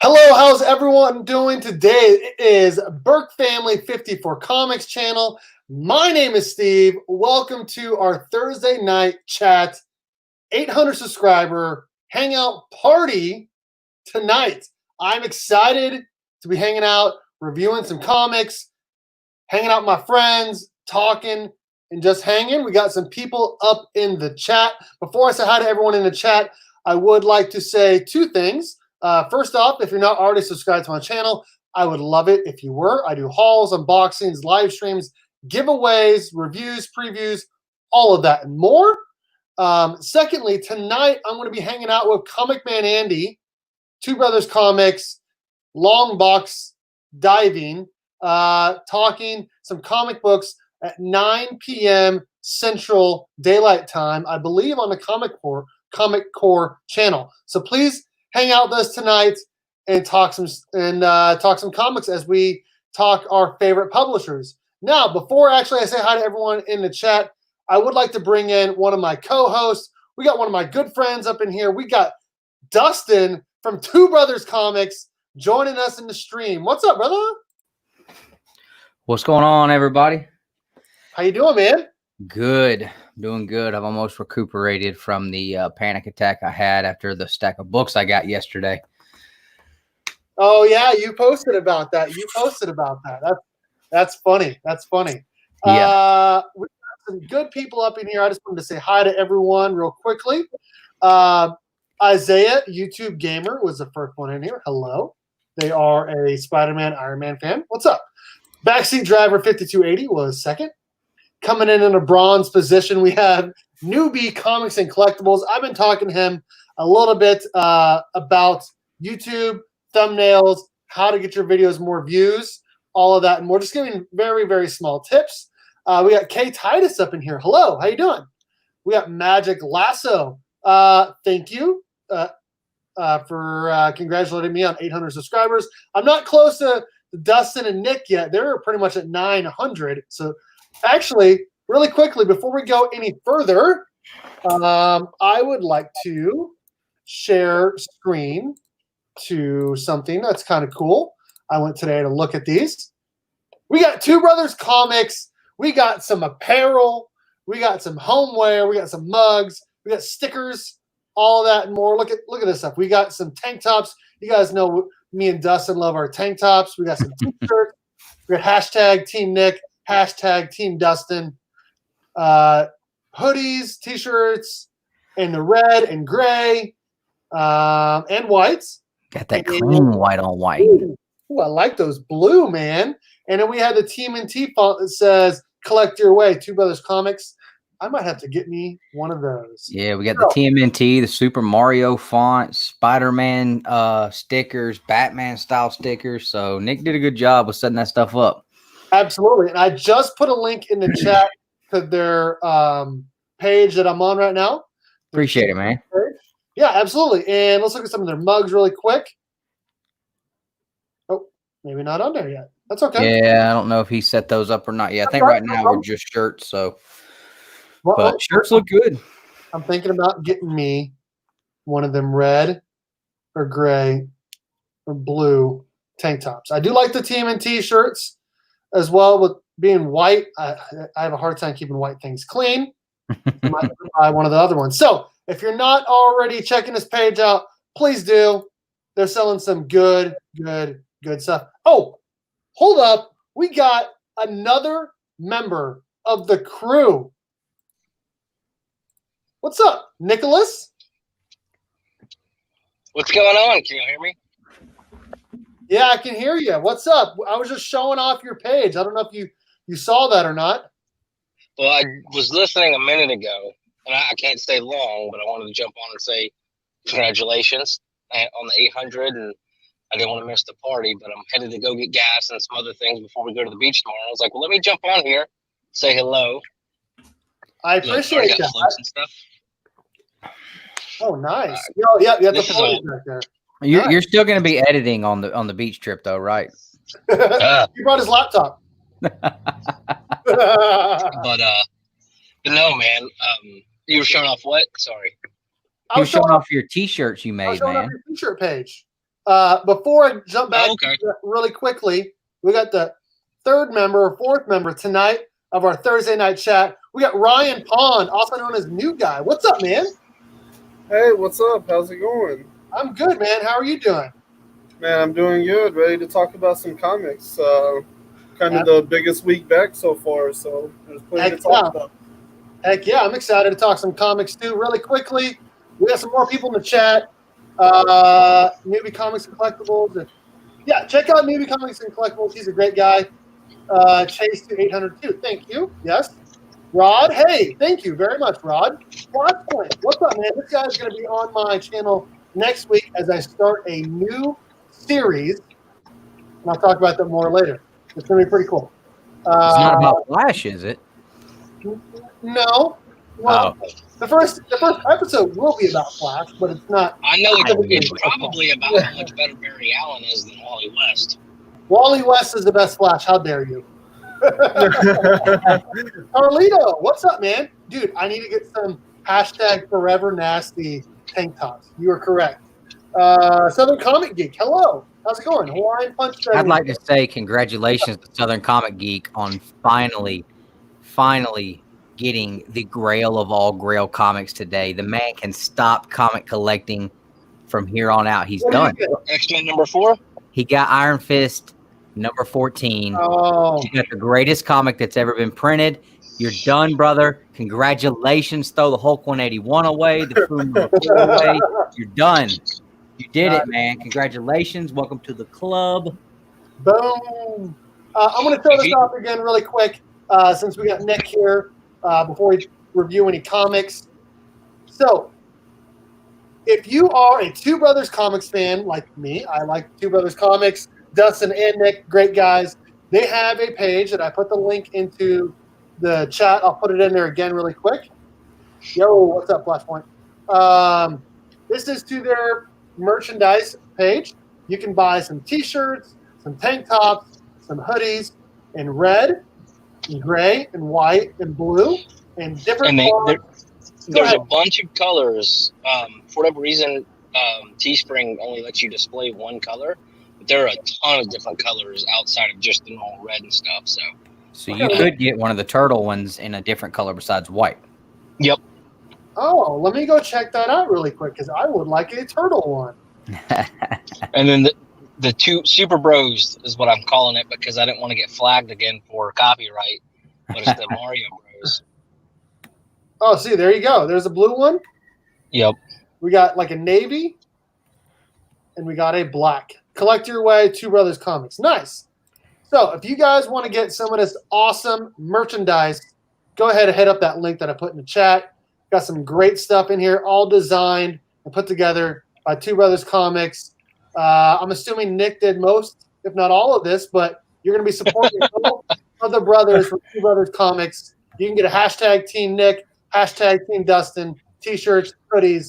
Hello, how's everyone doing today? It is Berkfamily54comics channel. My name is Steve. Welcome to our Thursday night chat 800 subscriber hangout party tonight. I'm excited to be hanging out, reviewing some comics, hanging out with my friends, talking, and just hanging. We got some people up in the chat. Before I say hi to everyone in the chat, I would like to say two things. First off, if you're not already subscribed to my channel, I would love it if you were. I do hauls, unboxings, live streams, giveaways, reviews, previews, all of that and more. Secondly, tonight I'm going to be hanging out with Comic Man Andy, Two Brothers Comics, Long Box Diving, talking some comic books at 9 p.m. Central Daylight Time, I believe on the Comic Core channel. So please hang out with us tonight and talk some comics as we talk our favorite publishers. Now, before actually I say hi to everyone in the chat, I would like to bring in one of my co-hosts. We got one of my good friends up in here. We got Dustin from Two Brothers Comics joining us in the stream. What's up, brother? What's going on, everybody? How you doing, man? Good. Doing good. I've almost recuperated from the panic attack I had after the stack of books I got yesterday. Oh, yeah, you posted about that. That's funny. That's funny. Yeah. We got some good people up in here. I just wanted to say hi to everyone real quickly. Isaiah, YouTube Gamer, was the first one in here. Hello. They are a Spider-Man, Iron Man fan. What's up? Backseat Driver 5280 was second. Coming in a bronze position, we have Newbie Comics and Collectibles. I've been talking to him a little bit about YouTube, thumbnails, how to get your videos more views, all of that, and we're just giving very, very small tips. We got Kay Titus up in here. Hello, how you doing? We got Magic Lasso. Thank you for congratulating me on 800 subscribers. I'm not close to Dustin and Nick yet. They're pretty much at 900. So actually, really quickly, before we go any further, I would like to share screen to something that's kind of cool. I went today to look at these. We got Two Brothers Comics. We got some apparel. We got some homeware. We got some mugs. We got stickers, all that and more. Look at this stuff. We got some tank tops. You guys know me and Dustin love our tank tops. We got some t-shirts. We got hashtag Team Nick, hashtag Team Dustin, hoodies, t-shirts, in the red and gray and whites. Got that clean white on white. Ooh, I like those blue, man. And then we had the TMNT font that says "Collect Your Way." Two Brothers Comics. I might have to get me one of those. Yeah, we got the TMNT, the Super Mario font, Spider-Man stickers, Batman style stickers. So Nick did a good job with setting that stuff up. Absolutely. And I just put a link in the chat to their page that I'm on right now. Appreciate it, man. Yeah, absolutely. And let's look at some of their mugs really quick. Oh, maybe not on there yet. That's okay. Yeah, I don't know if he set those up or not yet. I think right now we're just shirts. So, but shirts look good. I'm thinking about getting me one of them red or gray or blue tank tops. I do like the TMNT shirts as well. With being white, I have a hard time keeping white things clean. I might buy one of the other ones. So if you're not already checking this page out, please do. They're selling some good stuff. Oh, hold up. We got another member of the crew. What's up, Nicholas? What's going on? Can you hear me? Yeah, I can hear you. What's up? I was just showing off your page. I don't know if you saw that or not. Well, I was listening a minute ago, and I can't stay long, but I wanted to jump on and say congratulations on the 800, and I didn't want to miss the party, but I'm headed to go get gas and some other things before we go to the beach tomorrow. I was like, well, let me jump on here, say hello. I appreciate that. And stuff. Oh, nice. Yeah, you have the party back there. You're still going to be editing on the beach trip, though, right? He brought his laptop. But no, man. You were showing off what? Sorry. You were showing off your t-shirts you made, I was showing man. off your t-shirt page. Before I jump back okay. really quickly, we got the third member or fourth member tonight of our Thursday night chat. We got Ryan Pond, also known as New Guy. What's up, man? Hey, what's up? How's it going? I'm good, man. How are you doing? Man, I'm doing good. Ready to talk about some comics. Kind of the biggest week back so far, so there's plenty to talk about. Heck yeah, I'm excited to talk some comics too. Really quickly, we got some more people in the chat. Newbie Comics and Collectibles. Yeah, check out Newbie Comics and Collectibles. He's a great guy. Chase to 802. Thank you. Yes. Rod, hey, thank you very much, Rod. Flashpoint, what's up, man? This guy's going to be on my channel next week as I start a new series. And I'll talk about that more later. It's going to be pretty cool. It's not about Flash, is it? No. Well, the first episode will be about Flash, but it's not. I know it's probably about how much better Barry Allen is than Wally West. Wally West is the best Flash. How dare you? Carlito, what's up, man? Dude, I need to get some hashtag Forever Nasty tank tops. You are correct. Southern Comic Geek, hello. How's it going? Hawaiian Punch. I'd like to say congratulations to Southern Comic Geek on finally getting the grail of all grail comics today. The man can stop comic collecting from here on out. He's done. X-Men number 4? He got Iron Fist number 14. Oh. You got the greatest comic that's ever been printed. You're done, brother. Congratulations. Throw the Hulk 181 away, the Puma away. You're done. You did it, man. Congratulations. Welcome to the club. Boom. I'm going to throw this off again really quick since we got Nick here before we review any comics. So, if you are a Two Brothers Comics fan like me, I like Two Brothers Comics, Dustin and Nick, great guys. They have a page that I put the link into the chat. I'll put it in there again really quick. Yo, what's up, Flashpoint? This is to their merchandise page. You can buy some t-shirts, some tank tops, some hoodies in red, and gray, and white, and blue, and different colors. There's a bunch of colors. For whatever reason, Teespring only lets you display one color. But there are a ton of different colors outside of just the normal red and stuff. So you could get one of the turtle ones in a different color besides white. Yep. Oh, let me go check that out really quick because I would like a turtle one. And then the two Super Bros is what I'm calling it because I didn't want to get flagged again for copyright. But it's the Mario Bros. Oh, see, there you go. There's a blue one. Yep. We got like a navy, and we got a black. Collect your way, Two Brothers Comics. Nice. So if you guys want to get some of this awesome merchandise, go ahead and hit up that link that I put in the chat. Got some great stuff in here, all designed and put together by Two Brothers Comics. I'm assuming Nick did most, if not all of this, but you're going to be supporting all other brothers from Two Brothers Comics. You can get a hashtag Team Nick, hashtag Team Dustin, t-shirts, hoodies,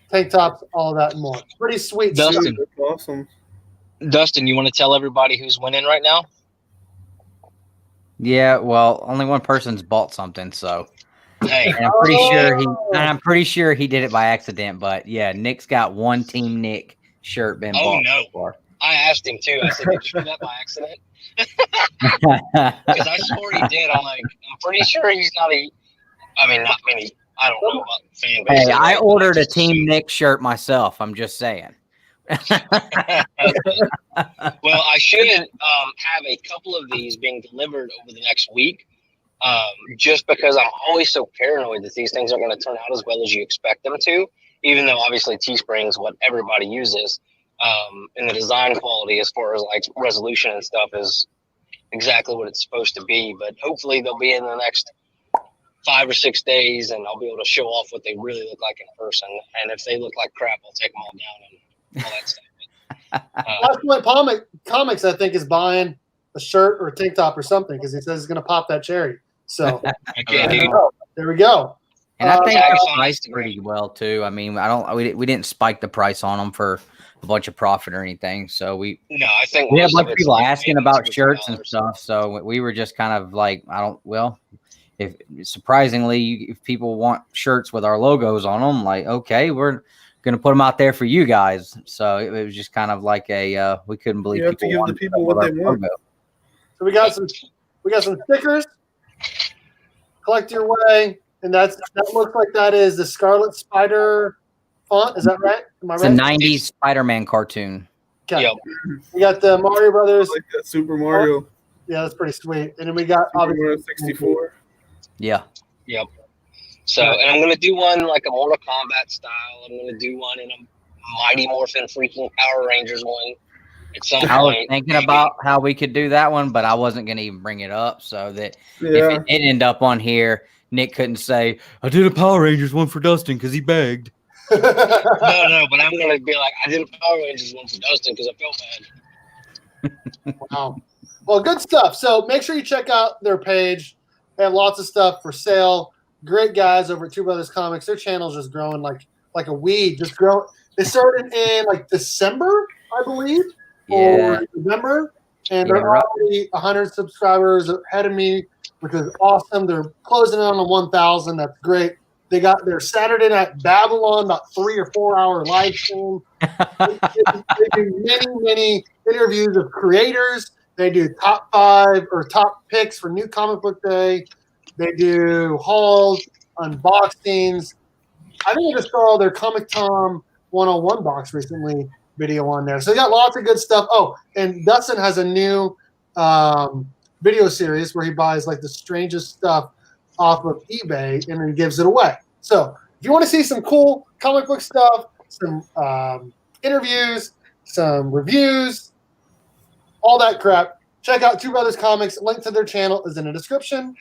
tank tops, all of that and more. Pretty sweet. Dustin, awesome. Dustin, you want to tell everybody who's winning right now? Yeah, well, only one person's bought something, so. Hey, And I'm pretty sure he did it by accident, but yeah, Nick's got one Team Nick shirt been bought so far. I asked him too. I said, "Did you do that by accident?" Because I swore he did. I'm like, I'm pretty sure he's not a. I mean, not many. I don't know about fan base. Hey, I ordered a Team Nick shirt myself. I'm just saying. Well, I should have a couple of these being delivered over the next week. Just because I'm always so paranoid that these things aren't going to turn out as well as you expect them to, even though obviously Teespring is what everybody uses. And the design quality as far as like resolution and stuff is exactly what it's supposed to be. But hopefully they'll be in the next 5 or 6 days and I'll be able to show off what they really look like in person. And if they look like crap, I'll take them all down and all that stuff. Flashpoint Comics, I think, is buying a shirt or a tank top or something because he says he's going to pop that cherry. So there we go. And I think they're priced pretty well too. I mean, we didn't spike the price on them for a bunch of profit or anything. So I think we have a bunch of people asking about shirts and stuff. So we were just kind of like, if surprisingly, if people want shirts with our logos on them, like, okay, we're going to put them out there for you guys. So it was just kind of like a we couldn't believe You have to give the people what they want. So we got some stickers. Collect your way, and that looks like that is the Scarlet Spider font. Is that right? Am I It's right? a 90s Spider-Man cartoon. Okay. Yep. We got the Mario Brothers. I like that Super Mario. Yeah, that's pretty sweet. And then we got Super Mario 64. Yeah. Yep. So, and I'm gonna do one like a Mortal Kombat style. I'm gonna do one in a Mighty Morphin freaking Power Rangers one at some I was point. thinking about how we could do that one, but I wasn't going to even bring it up so that if Yeah. it did end up on here, Nick couldn't say, I did a Power Rangers one for Dustin because he begged. No, but I'm gonna be like, I did a Power Rangers one for Dustin because I felt bad. Wow. Well, good stuff. So make sure you check out their page. They have lots of stuff for sale. Great guys over at Two Brothers Comics. Their channel's just growing like a weed. Just grow. They started in like December, I believe, or November, and they're already 100 subscribers ahead of me, which is awesome. They're closing in on the 1,000. That's great. They got their Saturday Night Babylon, about 3 or 4 hour live stream. They do many interviews of creators. They do top 5 or top picks for New Comic Book Day. They do hauls, unboxings. I think I just saw their Comic Tom 101 box recently video on there. So they got lots of good stuff. Oh, and Dustin has a new video series where he buys like the strangest stuff off of eBay and then gives it away. So if you want to see some cool comic book stuff, some interviews, some reviews, all that crap, check out Two Brothers Comics. Link to their channel is in the description.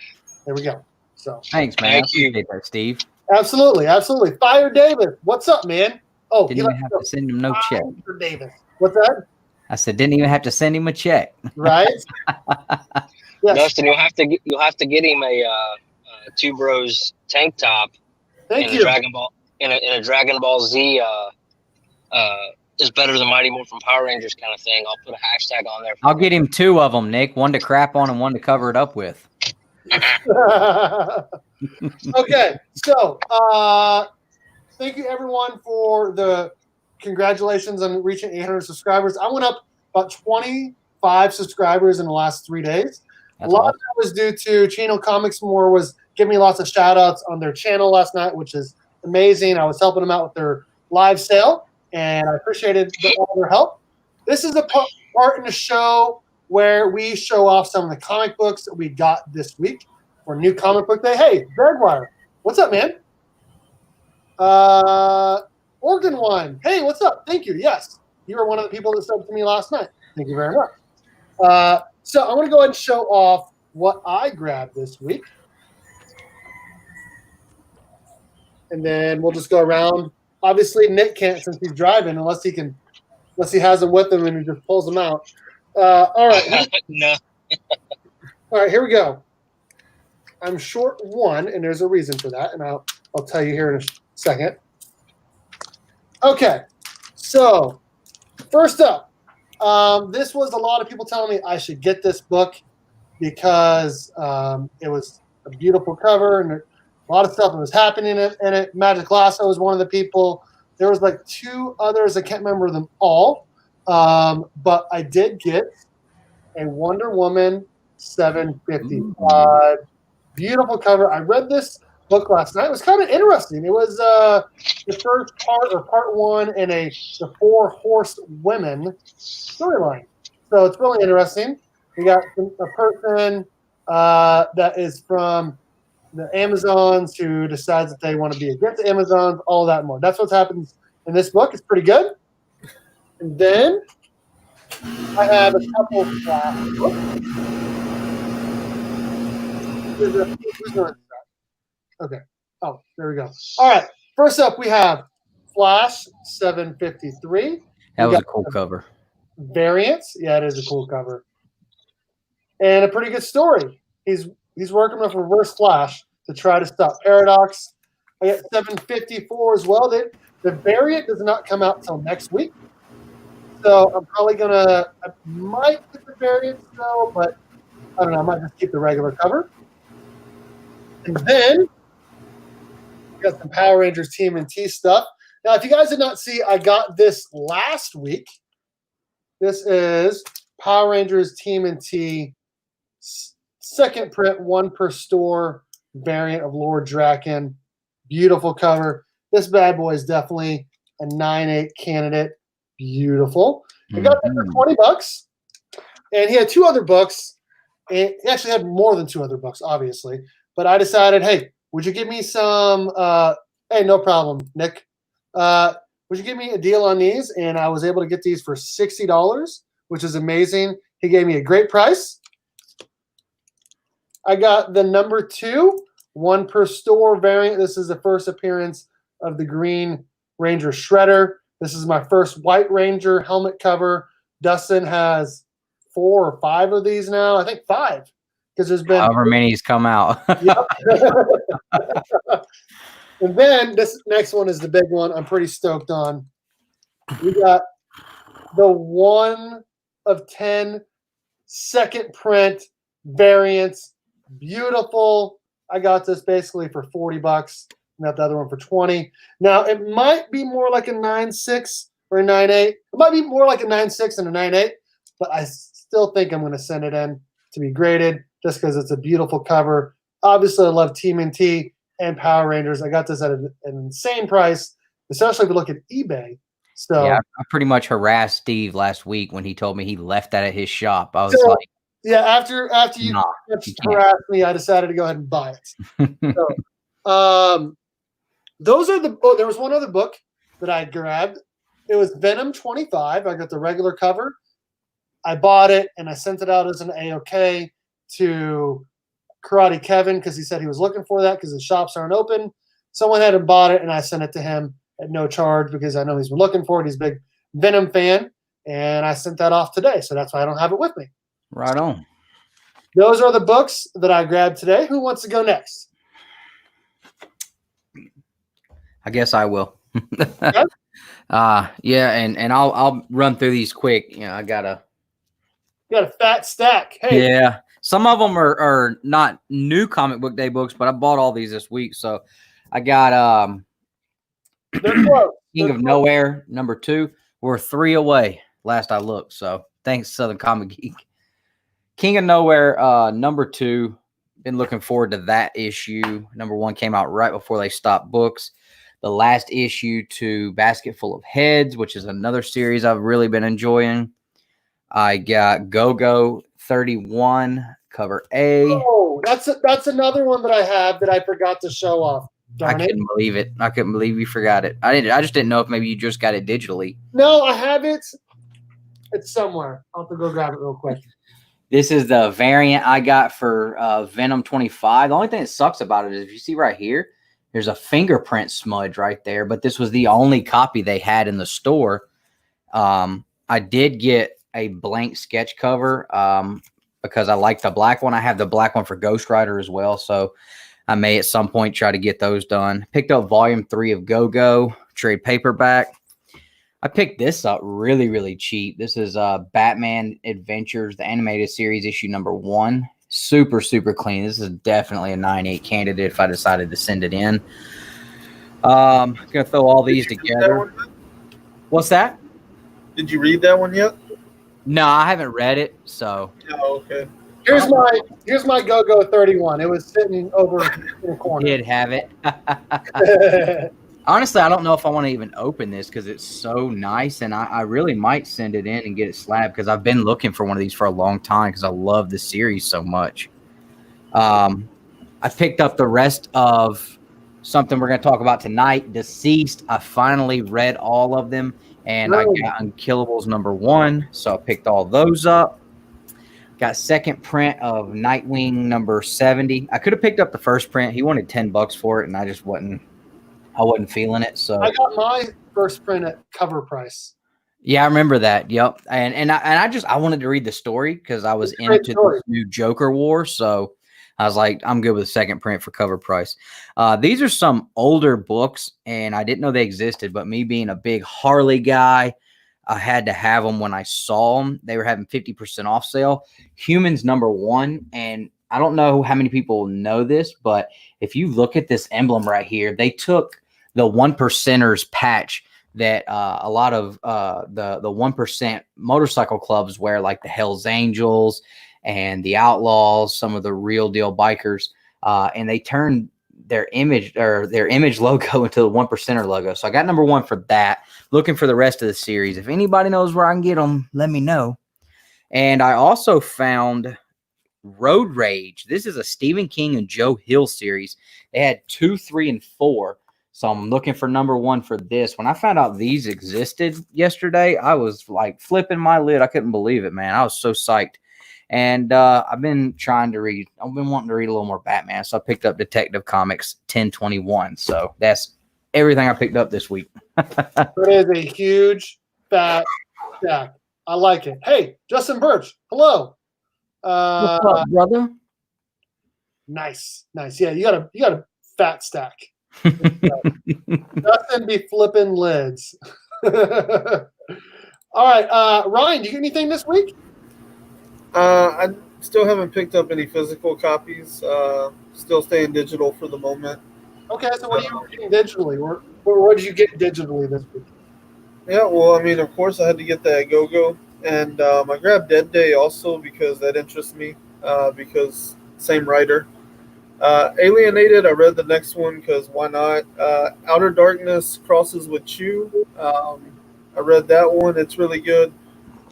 There we go. So thanks, man. Thank you. Appreciate that, Steve. absolutely. Fire David, what's up, man? Oh, Didn't even have to send him no check. for Davis. What's that? I said, didn't even have to send him a check. Right? Yes. Dustin, you'll have to get him a Two Bros tank top Thank in you. a Dragon Ball in a Dragon Ball Z is better than Mighty Morphin Power Rangers kind of thing. I'll put a hashtag on there. I'll get him 2 of them, Nick. One to crap on and one to cover it up with. Okay, so thank you everyone for the congratulations on reaching 800 subscribers. I went up about 25 subscribers in the last 3 days. That's a lot awesome. of that was due to Chino Comics More was giving me lots of shout outs on their channel last night, which is amazing. I was helping them out with their live sale, and I appreciated all their help. This is a part in the show where we show off some of the comic books that we got this week for New Comic Book Day. Hey, Bergwire, what's up, man? Organ One, hey, what's up? Thank you. Yes, you were one of the people that subbed to me last night. Thank you very much. So I'm going to go ahead and show off what I grabbed this week. And then we'll just go around. Obviously, Nick can't since he's driving unless he has them with him and he just pulls them out. All right. No. All right, here we go. I'm short one, and there's a reason for that, and I'll tell you here in a second. Okay, so first up, this was a lot of people telling me I should get this book because it was a beautiful cover and a lot of stuff that was happening in it. Magic Lasso was one of the people. There was like 2 others. I can't remember them all, but I did get a Wonder Woman 755. Beautiful cover. I read this book last night. It was kind of interesting. It was the first part or part 1 in the 4 horsewomen storyline. So it's really interesting. We got a person that is from the Amazons who decides that they want to be against the Amazons, all that and more. That's what happens in this book. It's pretty good. And then I have a couple of books. Okay. Oh, there we go. All right. First up, we have Flash 753. That was a cool cover. Variants. Yeah, it is a cool cover. And a pretty good story. He's working with Reverse Flash to try to stop Paradox. I got 754 as well. The variant does not come out till next week. So I'm probably I might get the variant still, but I don't know. I might just keep the regular cover. And then we got some Power Rangers TMNT stuff. Now, if you guys did not see, I got this last week. This is Power Rangers TMNT second print, 1 per store variant of Lord Draken. Beautiful cover. This bad boy is definitely a 9/8 candidate. Beautiful. I got that for $20. And he had 2 other books. And he actually had more than 2 other books, obviously. But I decided, hey, would you give me some hey, no problem, Nick. Would you give me a deal on these? And I was able to get these for $60, which is amazing. He gave me a great price. I got the number 2, 1 per store variant. This is the first appearance of the Green Ranger Shredder. This is my first White Ranger helmet cover. Dustin has 4 or 5 of these now. I think 5, because there's been however many's come out. Yep. And then this next one is the big one I'm pretty stoked on. We got the 1 of 10 second print variants. Beautiful. I got this basically for $40. Got the other one for $20. Now, it might be more like a 9.6 or a 9.8. It might be more like a 9.6 and a 9.8, but I still think I'm going to send it in to be graded just because it's a beautiful cover. Obviously, I love TMNT and Power Rangers. I got this at an insane price, especially if you look at eBay. So yeah, I pretty much harassed Steve last week when he told me he left that at his shop. I was like, yeah, after you harassed me, I decided to go ahead and buy it. So, those are the. Oh, there was one other book that I grabbed. It was Venom 25. I got the regular cover. I bought it and I sent it out as an AOK to Karate Kevin because he said he was looking for that because the shops aren't open. Someone had bought it and I sent it to him at no charge because I know he's been looking for it. He's a big Venom fan, and I sent that off today, so that's why I don't have it with me. Right on. Those are the books that I grabbed today. Who wants to go next? I guess I will. Okay. Yeah, and I'll run through these quick. You know, I got a fat stack. Hey. Yeah. Some of them are not new comic book day books, but I bought all these this week. So I got King of Nowhere number 2. We're 3 away last I looked. So thanks, Southern Comic Geek. King of Nowhere number 2. Been looking forward to that issue. Number 1 came out right before they stopped books. The last issue to Basket Full of Heads, which is another series I've really been enjoying. I got Go-Go 31, cover A. Oh, that's another one that I have that I forgot to show off. Darn I couldn't believe it. I couldn't believe you forgot it. I just didn't know if maybe you just got it digitally. No, I have it. It's somewhere. I'll have to go grab it real quick. This is the variant I got for Venom 25. The only thing that sucks about it is if you see right here, there's a fingerprint smudge right there, but this was the only copy they had in the store. I did get a blank sketch cover because I like the black one. I have the black one for Ghost Rider as well, so I may at some point try to get those done. Picked up volume 3 of Go-Go, trade paperback. I picked this up really, really cheap. This is Batman Adventures, the animated series, issue number 1. Super, super clean. This is definitely a 9.8 candidate if I decided to send it in. I'm going to throw all these together. What's that? Did you read that one yet? No, I haven't read it, so. Oh, okay. Here's my Go-Go 31. It was sitting over in the corner. Did have it. Honestly, I don't know if I want to even open this because it's so nice, and I really might send it in and get it slabbed because I've been looking for one of these for a long time because I love the series so much. I picked up the rest of something we're going to talk about tonight, Deceased. I finally read all of them, and I got Unkillables number 1, so I picked all those up. Got second print of Nightwing number 70. I could have picked up the first print. He wanted $10 for it, and I just wasn't feeling it. So I got my first print at cover price. Yeah, I remember that. Yep. And I wanted to read the story because I was into the new Joker war. So I was like, I'm good with the second print for cover price. These are some older books, and I didn't know they existed, but me being a big Harley guy, I had to have them when I saw them. They were having 50% off sale. Humans number 1. And I don't know how many people know this, but if you look at this emblem right here, they took the 1%ers patch that a lot of the 1% motorcycle clubs wear, like the Hells Angels and the Outlaws, some of the real deal bikers, and they turned their image logo into the 1%er logo. So I got number 1 for that. Looking for the rest of the series. If anybody knows where I can get them, let me know. And I also found Road Rage. This is a Stephen King and Joe Hill series. They had 2, 3, and 4. So I'm looking for number 1 for this. When I found out these existed yesterday, I was like flipping my lid. I couldn't believe it, man. I was so psyched. And I've been trying to read. I've been wanting to read a little more Batman. So I picked up Detective Comics 1021. So that's everything I picked up this week. It is a huge fat stack. I like it. Hey, Justin Birch. Hello. What's up, brother? Nice. Yeah, you got a fat stack. Justin be flipping lids. All right, Ryan, do you get anything this week? I still haven't picked up any physical copies. Still staying digital for the moment. Okay, so what are you reading digitally? What did you get digitally this week? Yeah, well, I mean, of course, I had to get that Go-Go, and I grabbed Dead Day also because that interests me, because same writer. Alienated, I read the next one because why not? Outer Darkness crosses with Chew. I read that one. It's really good.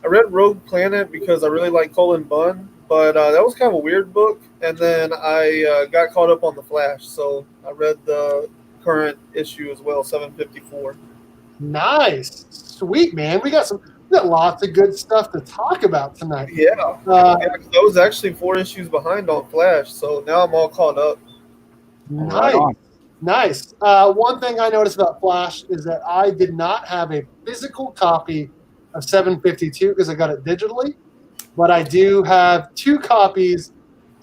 I read Rogue Planet because I really like Colin Bunn, but that was kind of a weird book. And then I got caught up on The Flash, so I read the current issue as well, 754. Nice. Sweet, man. We got lots of good stuff to talk about tonight. Yeah. I was actually 4 issues behind on Flash, so now I'm all caught up. Nice. One thing I noticed about Flash is that I did not have a physical copy of 752 because I got it digitally, but I do have 2 copies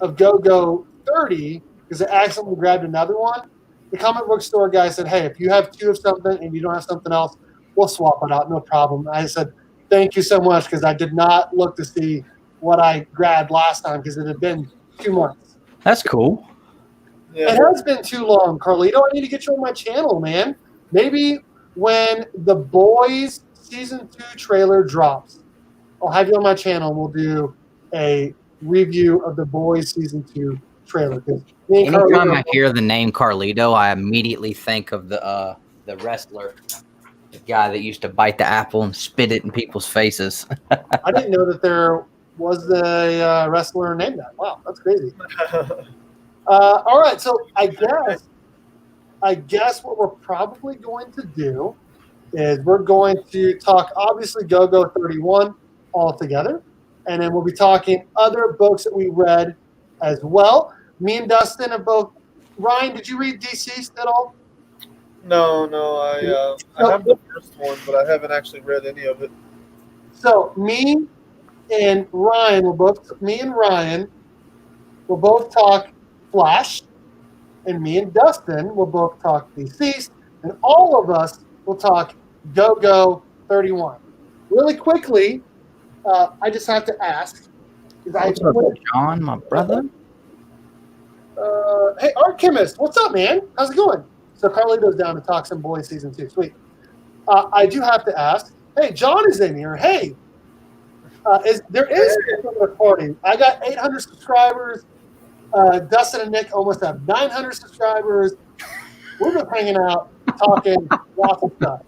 of Go-Go 30 because I accidentally grabbed another one. The comic book store guy said, hey, if you have 2 of something and you don't have something else, we'll swap it out, no problem. I said, thank you so much, because I did not look to see what I grabbed last time because it had been 2 months. That's cool. Yeah. It has been too long, Carlito. I need to get you on my channel, man. Maybe when The Boys Season 2 trailer drops, I'll have you on my channel and we'll do a review of The Boys Season 2 trailer. Anytime I hear the name Carlito, I immediately think of the wrestler, the guy that used to bite the apple and spit it in people's faces. I didn't know that there was a wrestler named that. Wow, that's crazy. All right, so I guess what we're probably going to do is we're going to talk, obviously, Go-Go 31 all together, and then we'll be talking other books that we read as well. Me and Dustin have both. Ryan, did you read Dceased at all? No, I have the first one, but I haven't actually read any of it. So me and Ryan will both talk Flash, and me and Dustin will both talk Dceased, and all of us will talk Go-Go 31. Really quickly, I just have to ask. What's up, John, my brother? Hey, Art Chemist, what's up, man? How's it going? So Carlito's down to talk some Boys Season 2. Sweet. I do have to ask. Hey, John is in here. Hey, there is a party. I got 800 subscribers. Dustin and Nick almost have 900 subscribers. We're just hanging out, talking lots of stuff.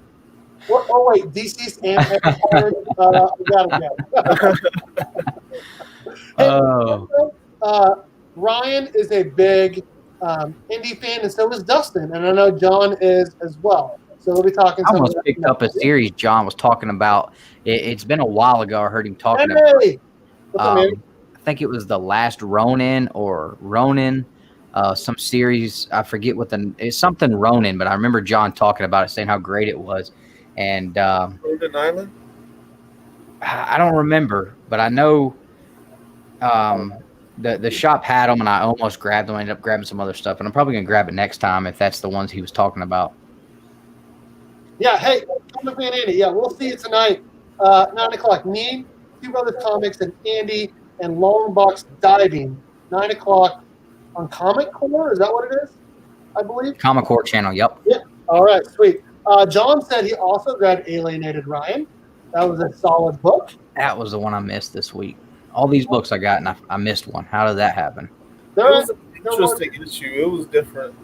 Oh wait, Dceased and we gotta go. Ryan is a big indie fan, and so is Dustin, and I know John is as well. So we'll be talking. I almost picked up a series John was talking about. It's been a while ago. I heard him talking about. I think it was The Last Ronin or Ronin, some series. I forget what it's something Ronin, but I remember John talking about it, saying how great it was. And Rhode Island? I don't remember, but I know the shop had them, and I almost grabbed them. I ended up grabbing some other stuff, and I'm probably gonna grab it next time if that's the ones he was talking about. Yeah, hey, come with me and Andy. Yeah, we'll see you tonight, 9 o'clock. Me, 2BrothersComics, and Andy, and Long Box Diving, 9 o'clock on Comic Core. Is that what it is? I believe. Comic Core channel. Yep. Yeah. All right, sweet. John said he also grabbed Alienated Ryan. That was a solid book. That was the one I missed this week. All these books I got, and I missed one. How did that happen? It was an interesting issue. It was different.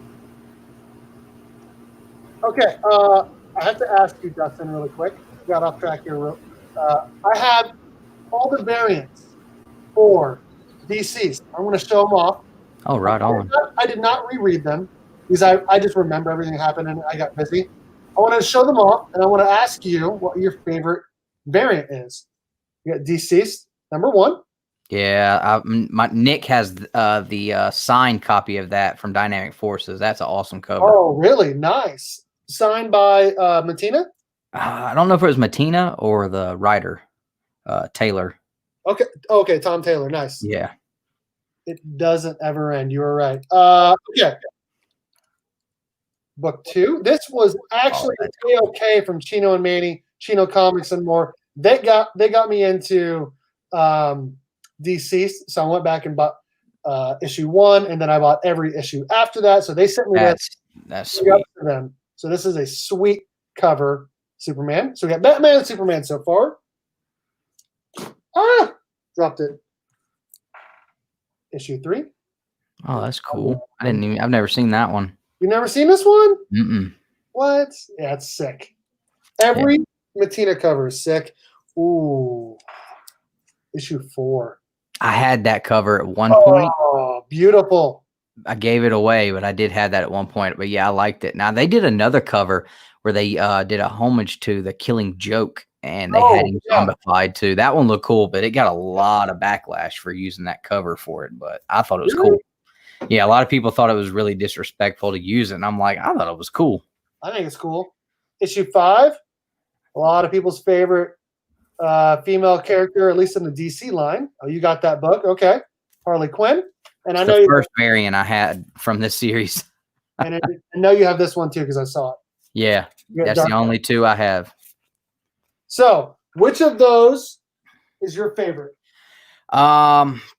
Okay, I have to ask you, Dustin, really quick. Got off track here. I have all the variants for Dceased. I'm going to show them off. Oh, right on. I did not reread them because I just remember everything happened and I got busy. I want to show them off, and I want to ask you what your favorite variant is. You got Dceased, number 1. Yeah, Nick has the signed copy of that from Dynamic Forces. That's an awesome cover. Oh, really? Nice. Signed by Matina? I don't know if it was Matina or the writer, Taylor. Okay, Tom Taylor. Nice. Yeah. It doesn't ever end. You were right. Okay. Book 2. This was actually okay from Chino and Manny, Chino Comics and more. They got me into Dceased, so I went back and bought issue 1, and then I bought every issue after that. So they sent me that's sweet. for them. So this is a sweet cover, Superman. So we got Batman and Superman so far. Dropped it. Issue 3. Oh, that's cool. I've never seen that one. You never seen this one? Mm-mm. What? Yeah, it's sick. Every Matina cover is sick. Ooh. Issue 4. I had that cover at one point. Oh, beautiful. I gave it away, but I did have that at one point. But yeah, I liked it. Now they did another cover where they did a homage to the Killing Joke, and they had him zombified too. That one looked cool, but it got a lot of backlash for using that cover for it. But I thought it was cool. Yeah, a lot of people thought it was really disrespectful to use it, and I'm like, I thought it was cool. I think it's cool. Issue 5. A lot of people's favorite female character, at least in the DC line. Oh, you got that book? Okay, Harley Quinn. And I know the first variant I had from this series. And I know you have this one too because I saw it. Yeah, that's the only 2 I have. So, which of those is your favorite?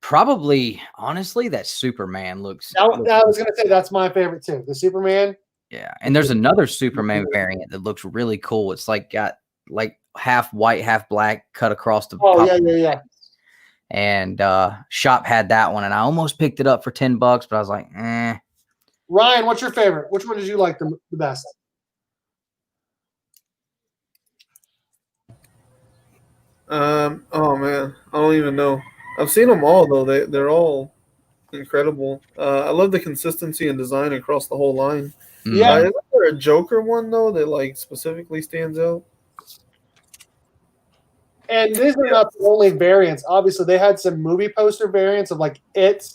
Probably, honestly, that Superman looks. I was gonna say that's my favorite too. The Superman. Yeah, and there's another Superman variant that looks really cool. It's like got like half white, half black, cut across the. Oh yeah. And Shop had that one, and I almost picked it up for $10, but I was like, eh. Ryan, what's your favorite? Which one did you like the best? Oh man, I don't even know. I've seen them all though. They're all incredible. I love the consistency and design across the whole line. Yeah. Is there a Joker one though that like specifically stands out? And these are not the only variants. Obviously, they had some movie poster variants of like It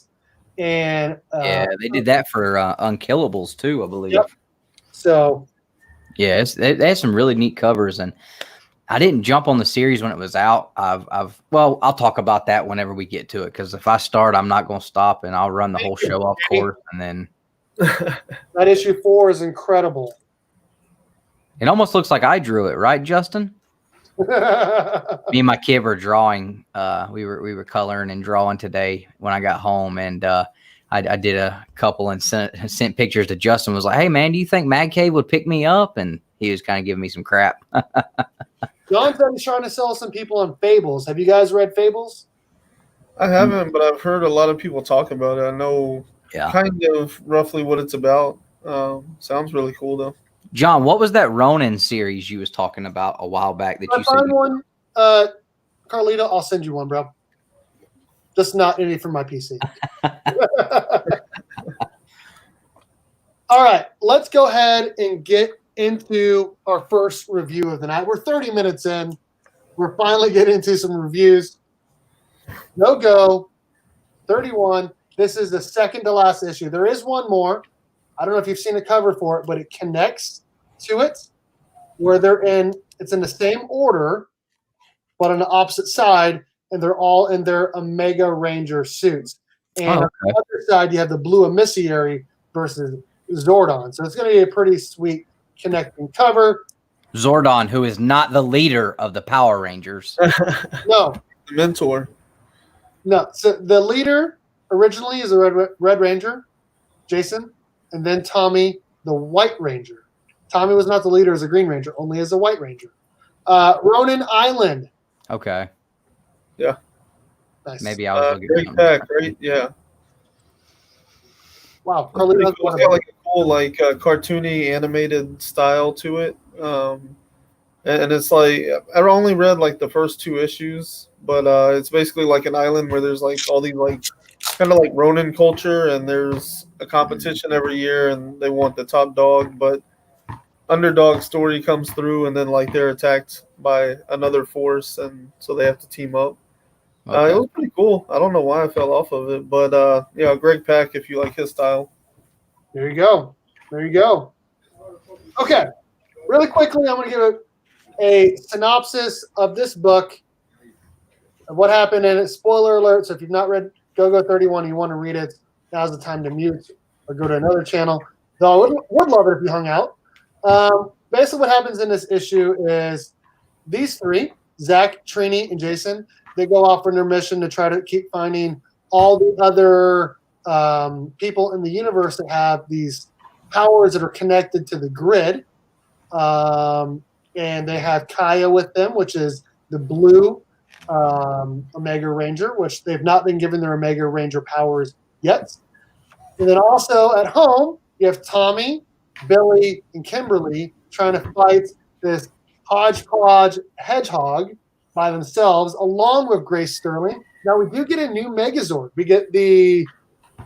and yeah, they did that for Unkillables too, I believe. Yep. So yeah, they had some really neat covers, and I didn't jump on the series when it was out. I'll talk about that whenever we get to it, because if I start, I'm not going to stop, and I'll run the whole show off course, and then that issue 4 is incredible. It almost looks like I drew it, right, Justin? Me and my kid were drawing. We were coloring and drawing today when I got home, and I did a couple and sent pictures to Justin. Was like, "Hey man, do you think Mad Cave would pick me up?" And he was kind of giving me some crap. John said he's trying to sell some people on Fables. Have you guys read Fables? I haven't, but I've heard a lot of people talk about it. I know kind of roughly what it's about. Sounds really cool though. John, what was that Ronin series you was talking about a while back that you find one, Carlito, I'll send you one, bro. Just not any from my PC. All right, let's go ahead and get into our first review of the night. We're 30 minutes in. We're finally getting into some reviews. No go. 31. This is the second to last issue. There is one more. I don't know if you've seen the cover for it, but it connects to it where it's in the same order, but on the opposite side, and they're all in their Omega Ranger suits. And on the other side, you have the Blue Emissary versus Zordon. So it's going to be a pretty sweet connecting cover. Zordon, who is not the leader of the Power Rangers. No. The mentor. No. So the leader originally is a Red Ranger, Jason. and then Tommy, the White Ranger. Tommy was not the leader as a Green Ranger, only as a White Ranger. Ronin Island. Okay. Yeah. Nice. Maybe I was looking at Great something. pack, right? Yeah. Wow. It's pretty cool. It's got like a cool, like cartoony animated style to it. And it's like I only read like the first 2 issues, but it's basically like an island where there's like all these like kind of like Ronin culture, and there's a competition every year, and they want the top dog, but underdog story comes through, and then like they're attacked by another force, and so they have to team up. Okay. It was pretty cool. I don't know why I fell off of it, but yeah, Greg Pak if you like his style. There you go. There you go. Okay. Really quickly, I'm going to give a synopsis of this book, of what happened in it. Spoiler alert. So if you've not read Go-Go 31 and you want to read it, now's the time to mute or go to another channel. Though I would love it if you hung out. Basically what happens in this issue is these 3, Zach, Trini, and Jason, they go off on their mission to try to keep finding all the other people in the universe that have these powers that are connected to the grid. And they have Kaya with them, which is the blue Omega Ranger, which they've not been given their Omega Ranger powers yet. And then also at home, you have Tommy, Billy, and Kimberly trying to fight this hodgepodge hedgehog by themselves, along with Grace Sterling. Now, we do get a new Megazord. We get the,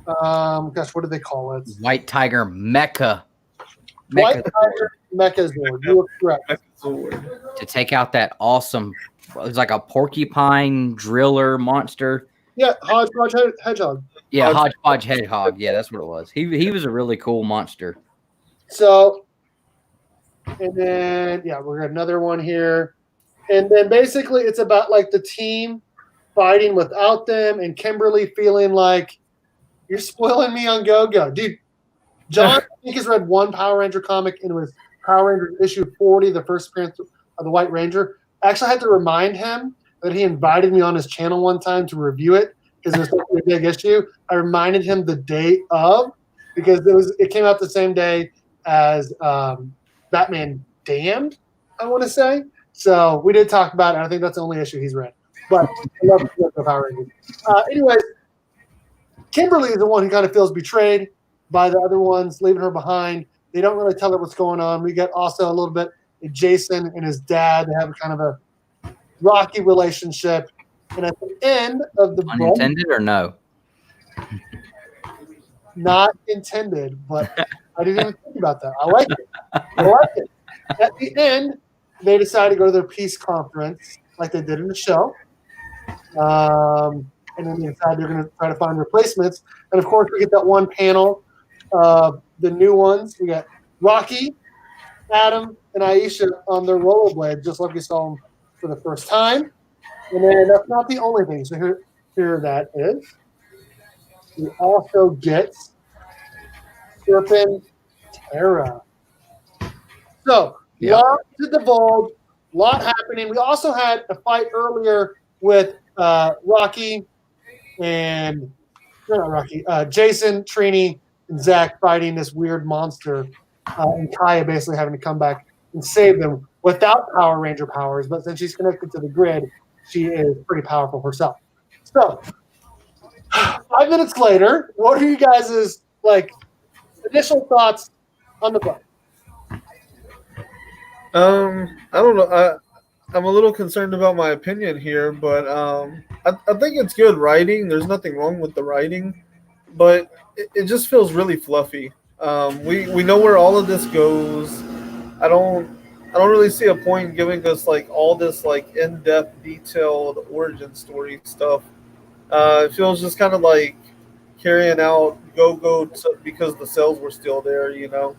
what do they call it? White Tiger Mecha. White Tiger Megazord. You were correct. To take out that awesome, it was like a porcupine driller monster. Yeah, hodgepodge hedgehog. Yeah, hodgepodge hedgehog. Yeah, that's what it was. He was a really cool monster. So, and then, yeah, we're got another one here. And then basically it's about like the team fighting without them and Kimberly feeling like you're spoiling me on Go-Go. Dude, John, I think, has read 1 Power Ranger comic, and it was Power Ranger issue 40, the first appearance of the White Ranger. I actually had to remind him that he invited me on his channel one time to review it because it was such a big issue. I reminded him the day of because it came out the same day as Batman Damned, I want to say. So we did talk about it. I think that's the only issue he's read. But I love the Power Rangers. Anyways, Kimberly is the one who kind of feels betrayed by the other ones, leaving her behind. They don't really tell her what's going on. We get also a little bit of Jason and his dad. They have kind of a rocky relationship. And at the end of the book, Unintended or no? not intended, but I didn't even think about that. I like it. I like it. At the end, they decide to go to their peace conference like they did in the show. And then they decide they're going to try to find replacements. And, of course, we get that one panel of the new ones. We got Rocky, Adam, and Aisha on their rollerblades, just like we saw them for the first time. And then that's not the only thing. So here that is. We also get Serpent Terra. So, lot to divulge, lot happening. We also had a fight earlier with Rocky and not Rocky, Jason, Trini, and Zach fighting this weird monster, and Kaya basically having to come back and save them without Power Ranger powers. But since she's connected to the grid, she is pretty powerful herself. So, 5 minutes later, what are you guys' initial thoughts on the book? I don't know. I'm a little concerned about my opinion here, but I think it's good writing. There's nothing wrong with the writing, but it just feels really fluffy. We know where all of this goes. I don't really see a point in giving us all this in-depth, detailed origin story stuff. It feels just kind of like carrying out Go-Go because the cells were still there, you know.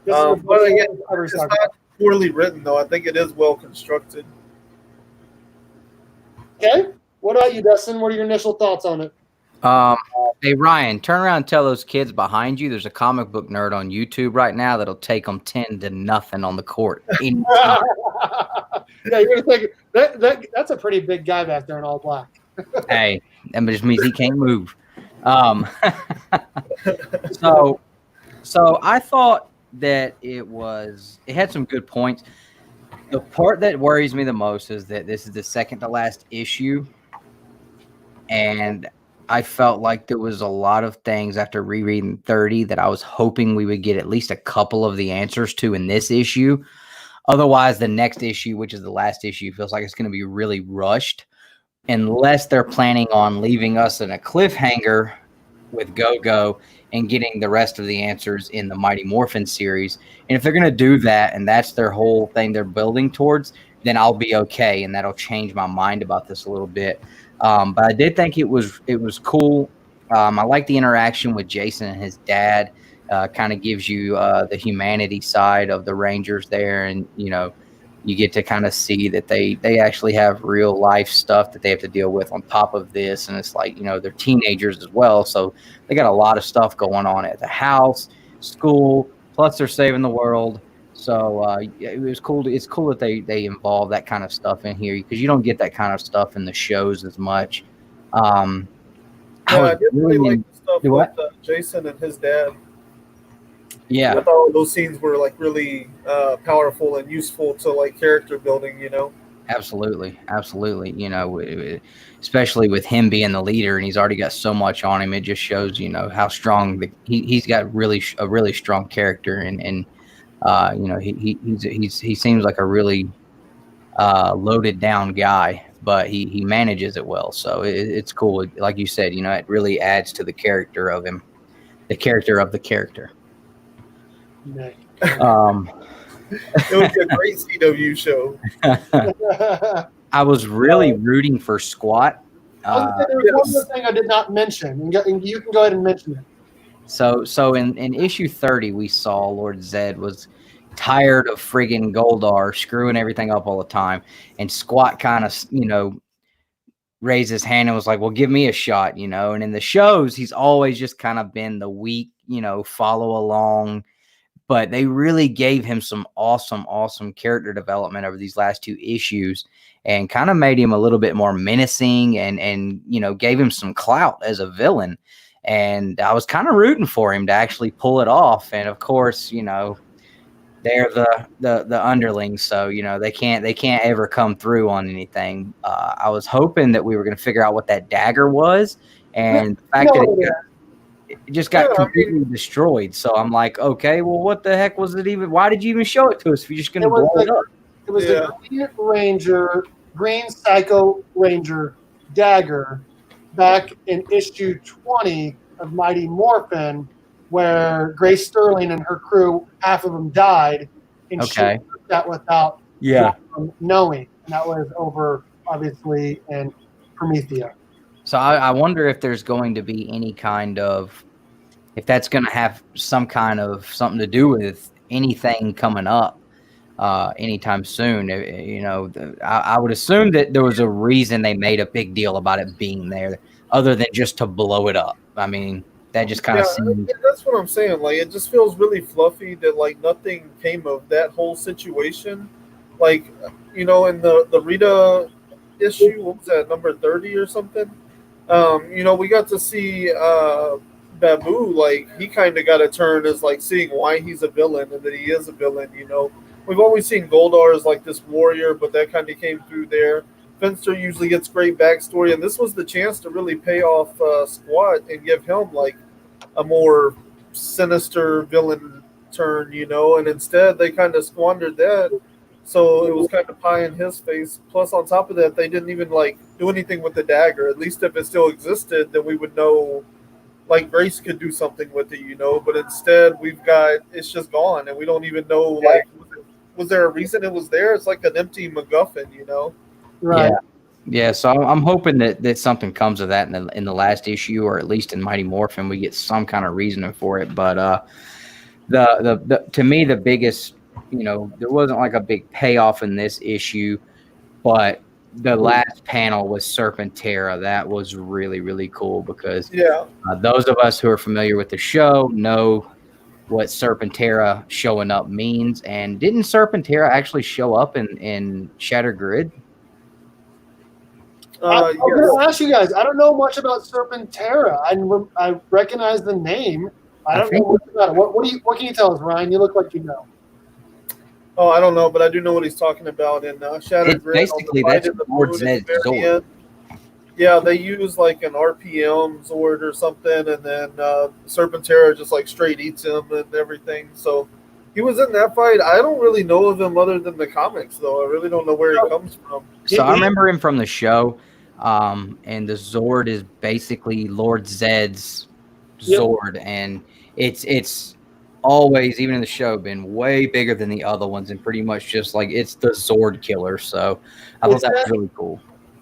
But again, it's not poorly written, though. I think it is well constructed. Okay. What about you, Dustin? What are your initial thoughts on it? Hey, Ryan, turn around and tell those kids behind you there's a comic book nerd on YouTube right now that'll take them 10-0 on the court. Yeah, you're going to think that's a pretty big guy back there in all black. Hey, that just means he can't move. So So I thought that it had some good points. The part that worries me the most is that this is the second to last issue, and I felt like there was a lot of things after rereading 30 that I was hoping we would get at least a couple of the answers to in this issue. Otherwise, the next issue, which is the last issue, feels like it's going to be really rushed unless they're planning on leaving us in a cliffhanger with Go-Go and getting the rest of the answers in the Mighty Morphin series. And if they're going to do that and that's their whole thing they're building towards, then I'll be okay, and that'll change my mind about this a little bit. But I did think it was cool. I like the interaction with Jason and his dad. Kind of gives you the humanity side of the Rangers there, and you get to kind of see that they actually have real life stuff that they have to deal with on top of this, and it's like they're teenagers as well, so they got a lot of stuff going on at the house, school, plus they're saving the world. So it was cool. It's cool that they involve that kind of stuff in here because you don't get that kind of stuff in the shows as much. I did really like the stuff with Jason and his dad. Yeah, I thought those scenes were like really powerful and useful to like character building. Absolutely. Especially with him being the leader and he's already got so much on him, it just shows how strong he's got a really strong character, and he seems like a really loaded down guy, but he manages it well. So it's cool. Like you said, it really adds to the character of him, the character of the character. It was a great CW show. I was really rooting for Squat. There was one more thing I did not mention, and you can go ahead and mention it. So in issue 30, we saw Lord Zed was tired of friggin' Goldar screwing everything up all the time, and Squat kind of raised his hand and was like, well, give me a shot, and in the shows he's always just kind of been the weak, follow along, but they really gave him some awesome character development over these last two issues and kind of made him a little bit more menacing and gave him some clout as a villain. And I was kind of rooting for him to actually pull it off. And of course, they're the underlings, so they can't ever come through on anything. I was hoping that we were going to figure out what that dagger was, and the fact that it just got completely destroyed. So I'm like, okay, well, what the heck was it even? Why did you even show it to us if you're just going to blow it up? It was the Green Psycho Ranger dagger back in issue 20 of Mighty Morphin, where Grace Sterling and her crew, half of them died, and she took that without knowing. And that was over, obviously, in Promethea. So I wonder if there's going to be any kind of, if that's going to have some kind of something to do with anything coming up anytime soon. I would assume that there was a reason they made a big deal about it being there, other than just to blow it up. I mean, that just kind of seems. That's what I'm saying. Like, it just feels really fluffy that like nothing came of that whole situation. Like, in the Rita issue, what was that, number 30 or something? We got to see Babu, like he kind of got a turn as like seeing why he's a villain and that he is a villain. We've always seen Goldar as like this warrior, but that kind of came through there. Fenster usually gets great backstory, and this was the chance to really pay off Squat and give him like a more sinister villain turn, and instead they kind of squandered that. So it was kind of pie in his face. Plus, on top of that, they didn't even like do anything with the dagger. At least if it still existed, then we would know, like Grace could do something with it, But instead, it's just gone, and we don't even know. Like, was there a reason it was there? It's like an empty MacGuffin, Right. Yeah. So I'm hoping that something comes of that in the last issue, or at least in Mighty Morphin, we get some kind of reasoning for it. But the to me the biggest. There wasn't like a big payoff in this issue, but the last panel was Serpentera. That was really, really cool because those of us who are familiar with the show know what Serpentera showing up means. And didn't Serpentera actually show up in Shattered Grid? I'm going to ask you guys. I don't know much about Serpentera. I recognize the name. I don't know much about it. What can you tell us, Ryan? You look like you know. Oh, I don't know, but I do know what he's talking about in Shattered It's Grid. basically that's Lord Zed's Zord. Yeah, they use like an RPM Zord or something, and then Serpentera just like straight eats him and everything. So he was in that fight. I don't really know of him other than the comics, though. I really don't know where he comes from. So I remember him from the show, and the Zord is basically Lord Zed's Zord, and it's always, even in the show, been way bigger than the other ones, and pretty much just like it's the Zord killer. So I thought that was really cool.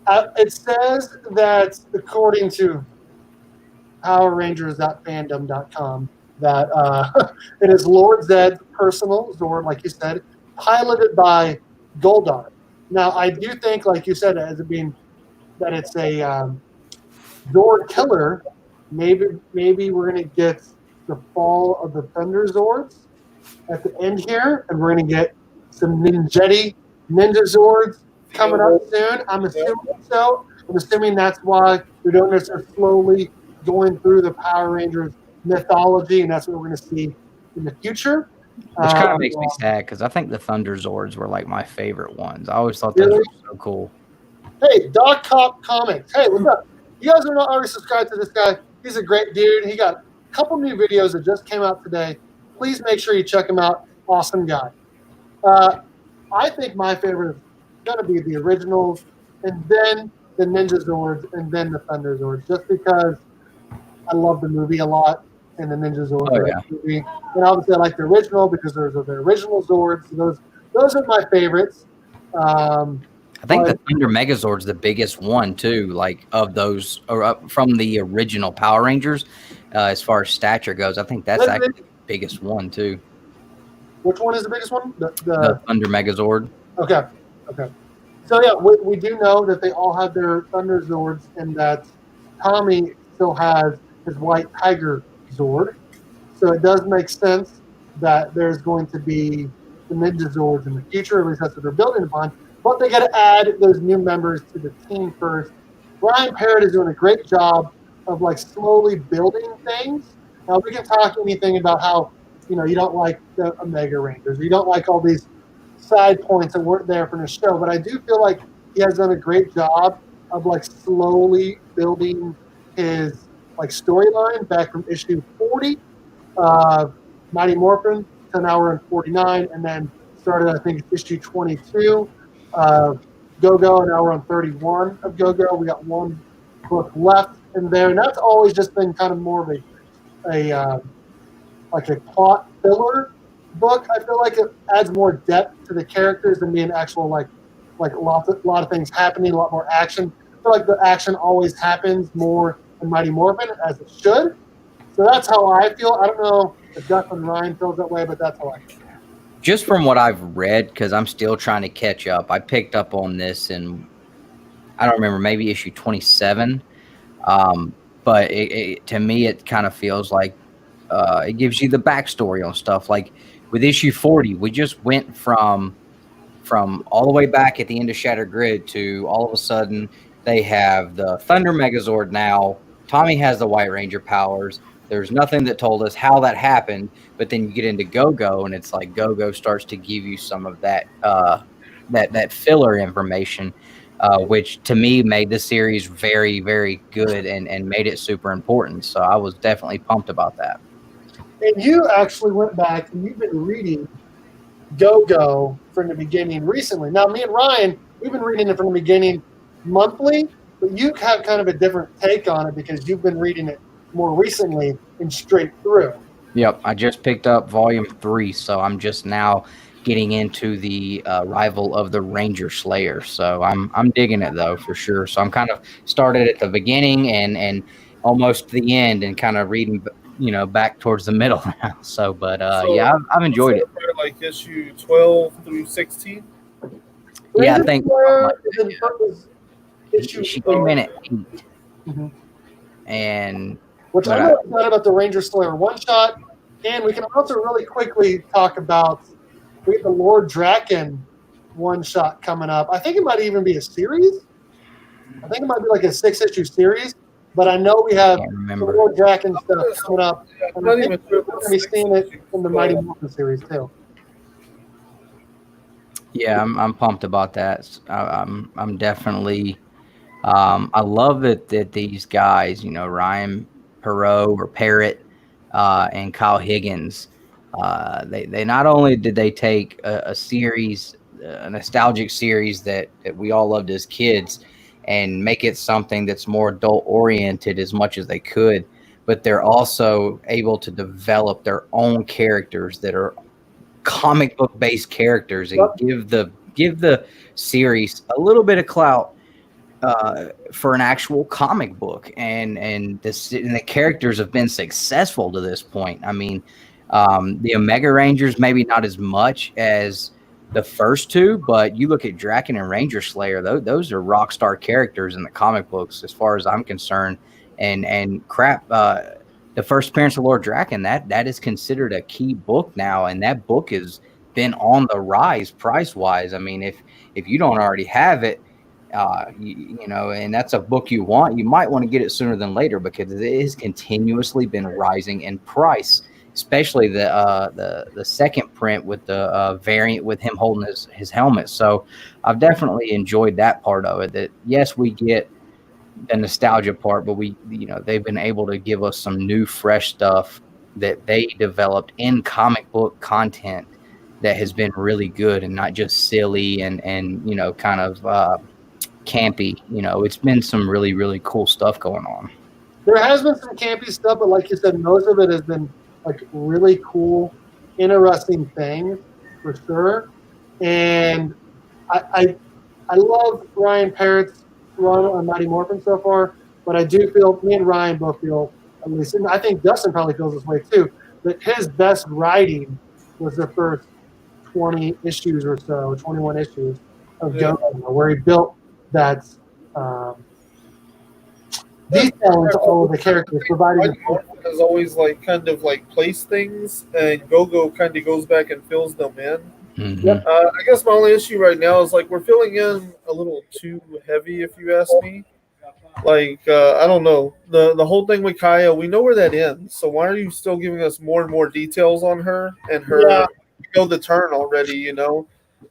It says that according to PowerRangers.fandom.com that it is Lord Zed's personal Zord, like you said, piloted by Goldar. Now, I do think, like you said, as it being that it's a Zord killer, maybe we're going to get the fall of the Thunder Zords at the end here, and we're going to get some Ninja Zords coming up soon. I'm assuming so. I'm assuming that's why they're doing this. They're slowly going through the Power Rangers mythology, and that's what we're going to see in the future. Which kind of makes me sad because I think the Thunder Zords were like my favorite ones. I always thought those were so cool. Hey, Doc Cop Comics. Hey, what's up? You guys are not already subscribed to this guy. He's a great dude. He got a couple new videos that just came out today. Please make sure you check him out. Awesome guy. I think my favorite is going to be the originals, and then the Ninja Zords, and then the Thunder Zords, just because I love the movie a lot, and the Ninja Zords movie. And obviously I like the original because those are the original Zords. So those are my favorites. I think the Thunder Megazord's the biggest one too, like of those, or from the original Power Rangers, as far as stature goes. I think that's actually the biggest one too. Which one is the biggest one? The Thunder Megazord. Okay. So yeah, we do know that they all have their Thunder Zords, and that Tommy still has his White Tiger Zord. So it does make sense that there's going to be the Ninja Zords in the future. At least that's what they're building upon. But they got to add those new members to the team first. Brian Parrott is doing a great job of like slowly building things. Now we can talk anything about how you don't like the Omega Rangers, you don't like all these side points that weren't there from the show, but I do feel like he has done a great job of like slowly building his like storyline back from issue 40, Mighty Morphin, to now we're in 49, and then started I think issue 22. Go-Go, and now we're on 31 of Go-Go. We got one book left in there, and that's always just been kind of more of a like a plot filler book. I feel like it adds more depth to the characters than being actual like a lot of things happening, a lot more action. I feel like the action always happens more in Mighty Morphin, as it should. So that's how I feel. I don't know if Duck and Ryan feels that way, but that's how I feel. Just from what I've read, because I'm still trying to catch up, I picked up on this in, I don't remember, maybe issue 27. But to me, it kind of feels like it gives you the backstory on stuff. Like with issue 40, we just went from all the way back at the end of Shattered Grid to all of a sudden they have the Thunder Megazord now. Tommy has the White Ranger powers. There's nothing that told us how that happened, but then you get into Go-Go, and it's like Go-Go starts to give you some of that that filler information, which to me made the series very, very good and made it super important. So I was definitely pumped about that. And you actually went back and you've been reading Go-Go from the beginning recently. Now, me and Ryan, we've been reading it from the beginning monthly, but you have kind of a different take on it because you've been reading it more recently and straight through. Yep, I just picked up volume 3, so I'm just now getting into the arrival of the Ranger Slayer. So I'm digging it though, for sure. So I'm kind of started at the beginning and almost the end, and kind of reading, back towards the middle now. So, but yeah, I've enjoyed it. Like issue 12 through 16. Yeah, I think issue she came in at 8. Mm-hmm. And which I'm really excited about the Ranger Slayer one shot, and we can also really quickly talk about the Lord Draken one shot coming up. I think it might even be a series. I think it might be like a 6-issue series, but I know we have the Lord Draken stuff coming up And not I think even sure we're going to be seeing it in the Mighty but- Morphin series too. Yeah, I'm pumped about that. I'm definitely. I love that these guys, you know, Ryan Perot or Parrott, and Kyle Higgins. They not only did they take a series, a nostalgic series that we all loved as kids, and make it something that's more adult oriented as much as they could, but they're also able to develop their own characters that are comic book based characters and give the series a little bit of clout for an actual comic book, and the characters have been successful to this point. I mean, the Omega Rangers maybe not as much as the first two, but you look at Draken and Ranger Slayer; those are rock star characters in the comic books, as far as I'm concerned. And crap, the first appearance of Lord Draken, that is considered a key book now, and that book has been on the rise price wise. I mean, if you don't already have it, you know, and that's a book you want, you might want to get it sooner than later, because it has continuously been rising in price, especially the second print with the variant with him holding his helmet. So I've definitely enjoyed that part of it, that yes, we get the nostalgia part, but they've been able to give us some new fresh stuff that they developed in comic book content that has been really good, and not just silly and you know, kind of campy. You know, it's been some really, really cool stuff going on. There has been some campy stuff, but like you said, most of it has been like really cool, interesting things for sure. And I love Ryan Parrott's run on Mighty Morphin so far, but I do feel, me and Ryan both feel, at least, and I think Dustin probably feels this way too, that his best writing was the first 20 issues or so, 21 issues of Go-Go, where he built that detail into all of the characters, providing Morphin is always like kind of like place things, and Go-Go kind of goes back and fills them in. Mm-hmm. Yep. I guess my only issue right now is like we're filling in a little too heavy, if you ask me. Like I don't know, the whole thing with Kaya, we know where that ends. So why are you still giving us more and more details on her and her? Yeah. You know the turn already, you know.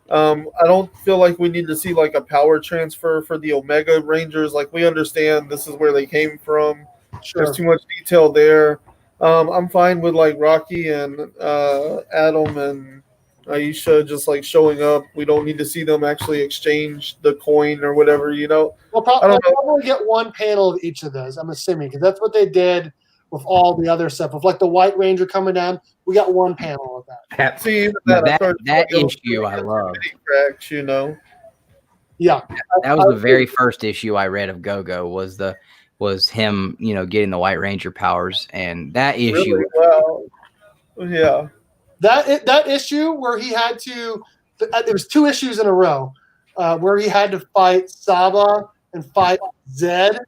I don't feel like we need to see like a power transfer for the Omega Rangers. Like we understand this is where they came from. Sure. There's too much detail there. I'm fine with like Rocky and Adam and Aisha just like showing up. We don't need to see them actually exchange the coin or whatever, you know. We'll probably get one panel of each of those, I'm assuming, because that's what they did with all the other stuff. With like the White Ranger coming down, we got one panel of that. See that issue I love. Cracks, you know. Yeah, that was the very first issue I read of Go-Go, was him, you know, getting the White Ranger powers, and that issue. Really well. Yeah. That issue where he had to, there was 2 issues in a row where he had to fight Saba and fight Zed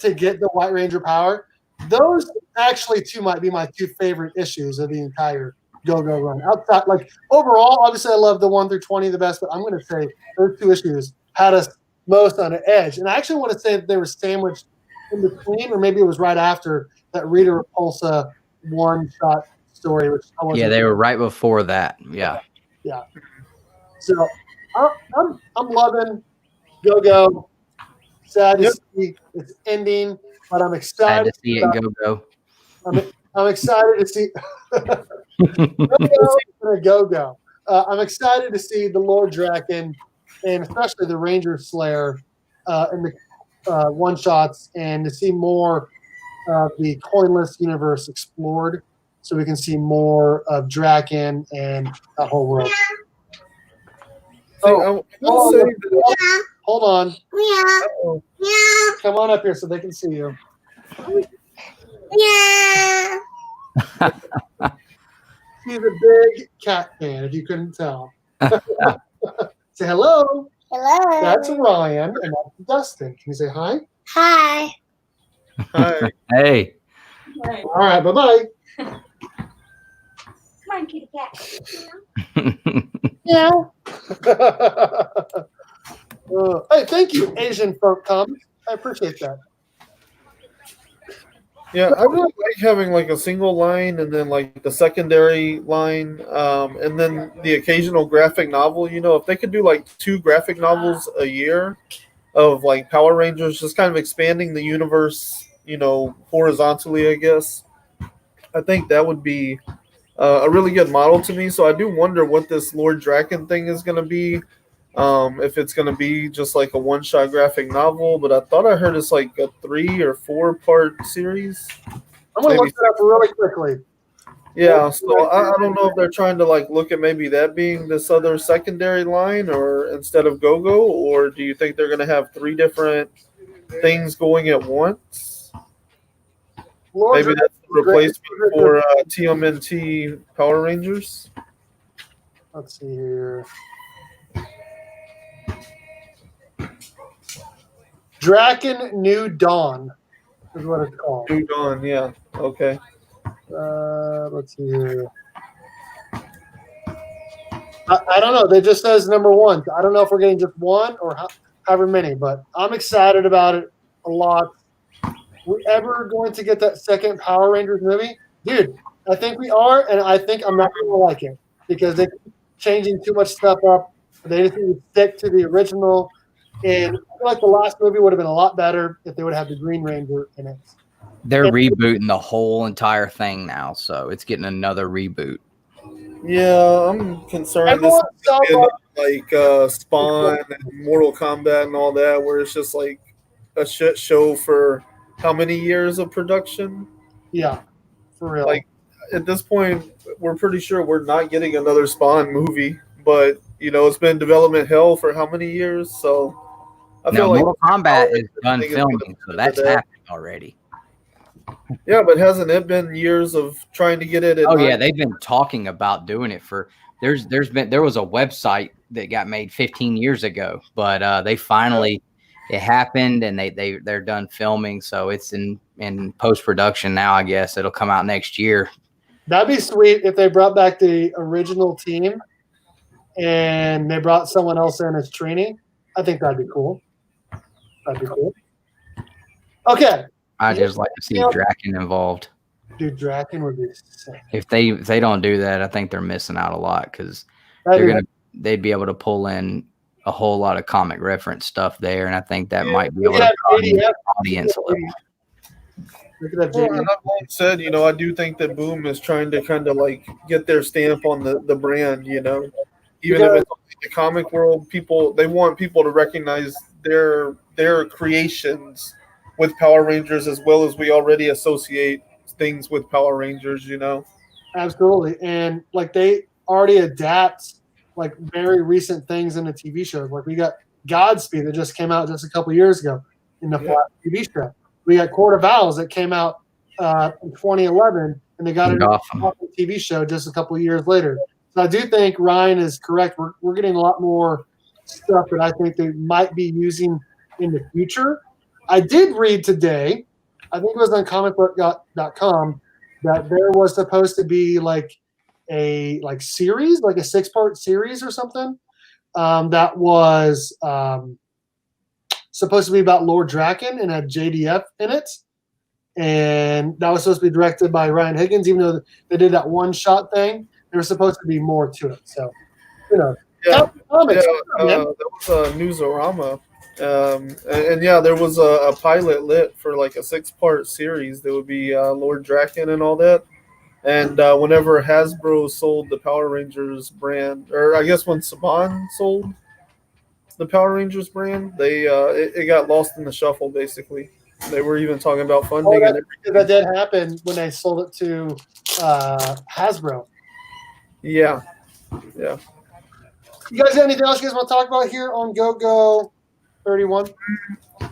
to get the White Ranger power. Those actually 2 might be my 2 favorite issues of the entire Go-Go run. Outside, like overall, obviously I love the 1 through 20 the best, but I'm going to say those 2 issues had us most on the edge. And I actually want to say that they were sandwiched in between, or maybe it was right after that Rita Repulsa one-shot story, which I wasn't. Yeah, they were right before that. Yeah. Yeah. So I'm loving Go-Go. Sad to see it's ending, but I'm excited to see it Go-Go. I'm excited to see Go-Go. I'm excited to see the Lord Draken and especially the Ranger Slayer in the one-shots, and to see more of the coinless universe explored, so we can see more of Draken and that whole world. Hold on. Come on up here so they can see you. Yeah. He's a big cat fan, if you couldn't tell. Say hello. Hello. That's Ryan, and that's Dustin. Can you say hi? Hi. Hi. Hey. All right, bye-bye. Come on, kitty cat. Yeah. Hey, thank you, Asian Folk Comics. I appreciate that. Yeah, I really like having like a single line and then like the secondary line, and then the occasional graphic novel. You know, if they could do like 2 graphic novels a year of like Power Rangers, just kind of expanding the universe, you know, horizontally, I guess. I think that would be a really good model to me. So I do wonder what this Lord Draken thing is going to be. If it's going to be just like a one-shot graphic novel, but I thought I heard it's like a 3 or 4-part series. I'm gonna Maybe look that up really quickly. Yeah, so I don't know if they're trying to like look at maybe that being this other secondary line, or instead of Go-Go, or do you think they're going to have 3 different things going at once? Lord Maybe that's the replacement for TMNT Power Rangers. Let's see here. Draken New Dawn is what it's called. New Dawn, yeah. Okay. Let's see here. I don't know. They just says number 1. I don't know if we're getting just 1 or however many, but I'm excited about it a lot. We ever going to get that second Power Rangers movie? Dude, I think we are, and I think I'm not going to like it because they're changing too much stuff up. They just need to stick to the original. And I feel like the last movie would have been a lot better if they would have the Green Ranger in it. They're rebooting the whole entire thing now, so it's getting another reboot. Yeah, I'm concerned this is like Spawn and Mortal Kombat and all that, where it's just like a shit show for how many years of production? Yeah, for real. Like at this point, we're pretty sure we're not getting another Spawn movie, but you know it's been development hell for how many years? So I feel like Mortal Kombat is done filming, so that's happening already. Yeah, but hasn't it been years of trying to get it? Yeah, they've been talking about doing it for. There was a website that got made 15 years ago, but they finally it happened and they're done filming, so it's in post production now. I guess it'll come out next year. That'd be sweet if they brought back the original team and they brought someone else in as Trini. I think that'd be cool. That'd be cool. Okay. I just like to see Draken involved. Dude, Draken would be sick. If they don't do that, I think they're missing out a lot because they'd be able to pull in a whole lot of comic reference stuff there, and I think that might be able to draw the audience level. Well, and I've long said, you know, I do think that Boom is trying to kind of like get their stamp on the brand, you know. Even if it's in the comic world, they want people to recognize their creations with Power Rangers as well as we already associate things with Power Rangers, you know. Absolutely. And like they already adapt like very recent things in the TV shows. Like we got Godspeed that just came out just a couple years ago in the Flash TV show. We got Court of Owls that came out in 2011, and they got it in the TV show just a couple years later. So I do think Ryan is correct. We're getting a lot more stuff that I think they might be using in the future. I did read today, I think it was on comicbook.com, that there was supposed to be like a series, like a 6-part series or something, that was supposed to be about Lord Draken and had JDF in it. And that was supposed to be directed by Ryan Higgins, even though they did that one-shot thing. There was supposed to be more to it. So, you know. Yeah, that was Newsarama. And yeah, there was a pilot lit for like a 6-part series. There would be Lord Draken and all that. And whenever Hasbro sold the Power Rangers brand, or I guess when Saban sold the Power Rangers brand, they it got lost in the shuffle. Basically, they were even talking about funding. That did happen when they sold it to Hasbro. Yeah. You guys have anything else you guys want to talk about here on Go 31?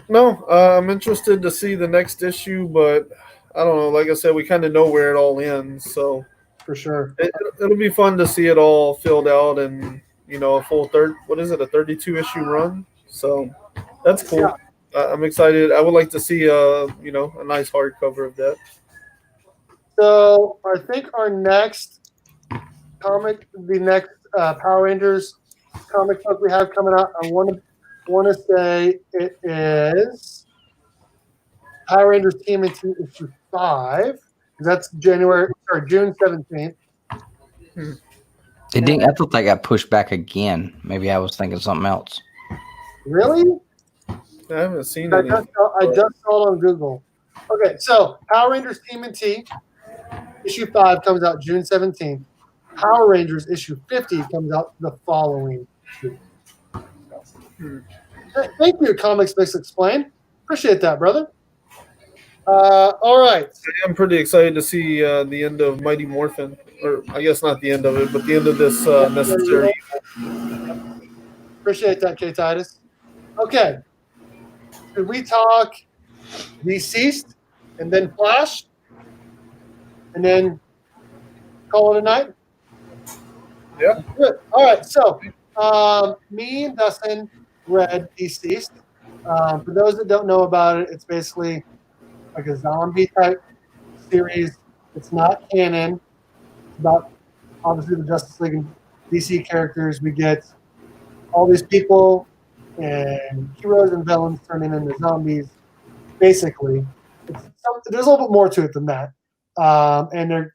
No, I'm interested to see the next issue, but I don't know. Like I said, we kind of know where it all ends, so for sure, it'll be fun to see it all filled out and a full 32 issue run. So that's cool. Yeah. I'm excited. I would like to see a nice hardcover of that. So I think our next comic, the next Power Rangers comic book we have coming out, I want to say it is Power Rangers TMNT issue 5. That's June 17th. It didn't. I thought that got pushed back again. Maybe I was thinking something else. Really? I haven't seen I any. just saw it on Google. Okay, so Power Rangers TMNT issue 5 comes out June 17th. Power Rangers issue 50 comes out the following week. Thank you, Comics Mix Explained. Appreciate that, brother. All right. I'm pretty excited to see the end of Mighty Morphin, or I guess not the end of it, but the end of this necessary. Appreciate that, K. Titus. Okay. Should we talk Dceased and then Flash and then call it a night? Yeah. Good. All right. So me and Dustin read Dceased. For those that don't know about it, it's basically like a zombie type series. It's not canon. It's about obviously the Justice League and DC characters. We get all these people and heroes and villains turning into zombies. Basically, there's a little bit more to it than that. And they're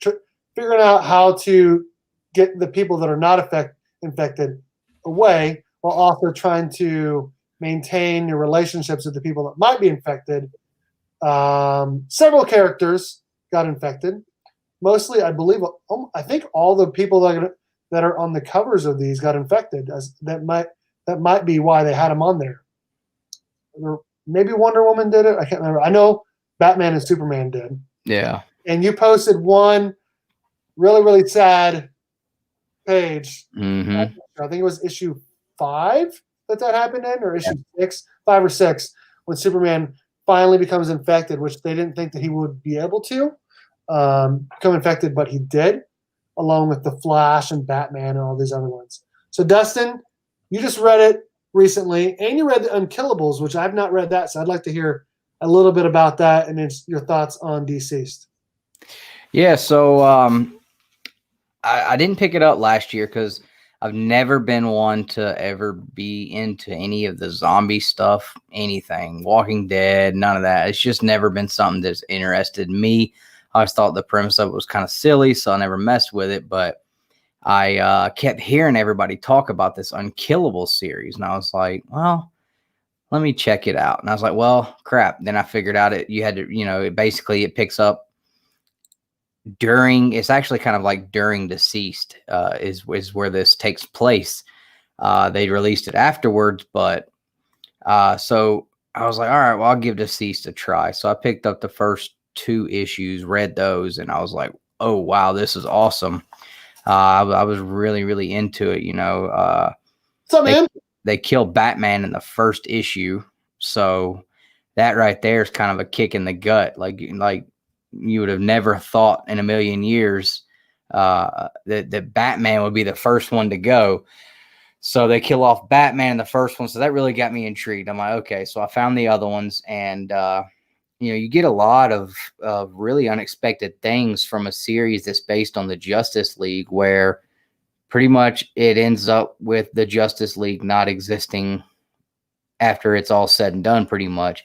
figuring out how to get the people that are not infected away, while also trying to maintain your relationships with the people that might be infected. Several characters got infected. Mostly, I believe, I think all the people that are on the covers of these got infected. That might be why they had them on there. Or maybe Wonder Woman did it. I can't remember. I know Batman and Superman did. Yeah. And you posted one really, really sad page. Mm-hmm. I think it was issue 5 that happened in, or issue 6, 5 or 6, when Superman finally becomes infected, which they didn't think that he would be able to become infected, but he did, along with the Flash and Batman and all these other ones. So Dustin, you just read it recently, and you read the Unkillables, which I've not read that, so I'd like to hear a little bit about that and your thoughts on Dceased. Yeah, so I didn't pick it up last year because I've never been one to ever be into any of the zombie stuff, anything, Walking Dead, none of that. It's just never been something that's interested me. I always thought the premise of it was kind of silly, so I never messed with it. But I kept hearing everybody talk about this Unkillable series, and I was like, well, let me check it out. And I was like, well, crap. Then I figured out you had to, it picks up it's actually kind of like during Dceased is where this takes place. They released it afterwards, but so I was like, all right, well, I'll give Dceased a try. So I picked up the first 2 issues, read those, and I was like, oh wow, this is awesome. I was really, really into it. What's up, man? They kill Batman in the first issue, so that right there is kind of a kick in the gut. Like you would have never thought in a million years that Batman would be the first one to go. So they kill off Batman in the first one. So that really got me intrigued. I'm like, okay, so I found the other ones, and you get a lot of really unexpected things from a series that's based on the Justice League, where pretty much it ends up with the Justice League not existing after it's all said and done, pretty much.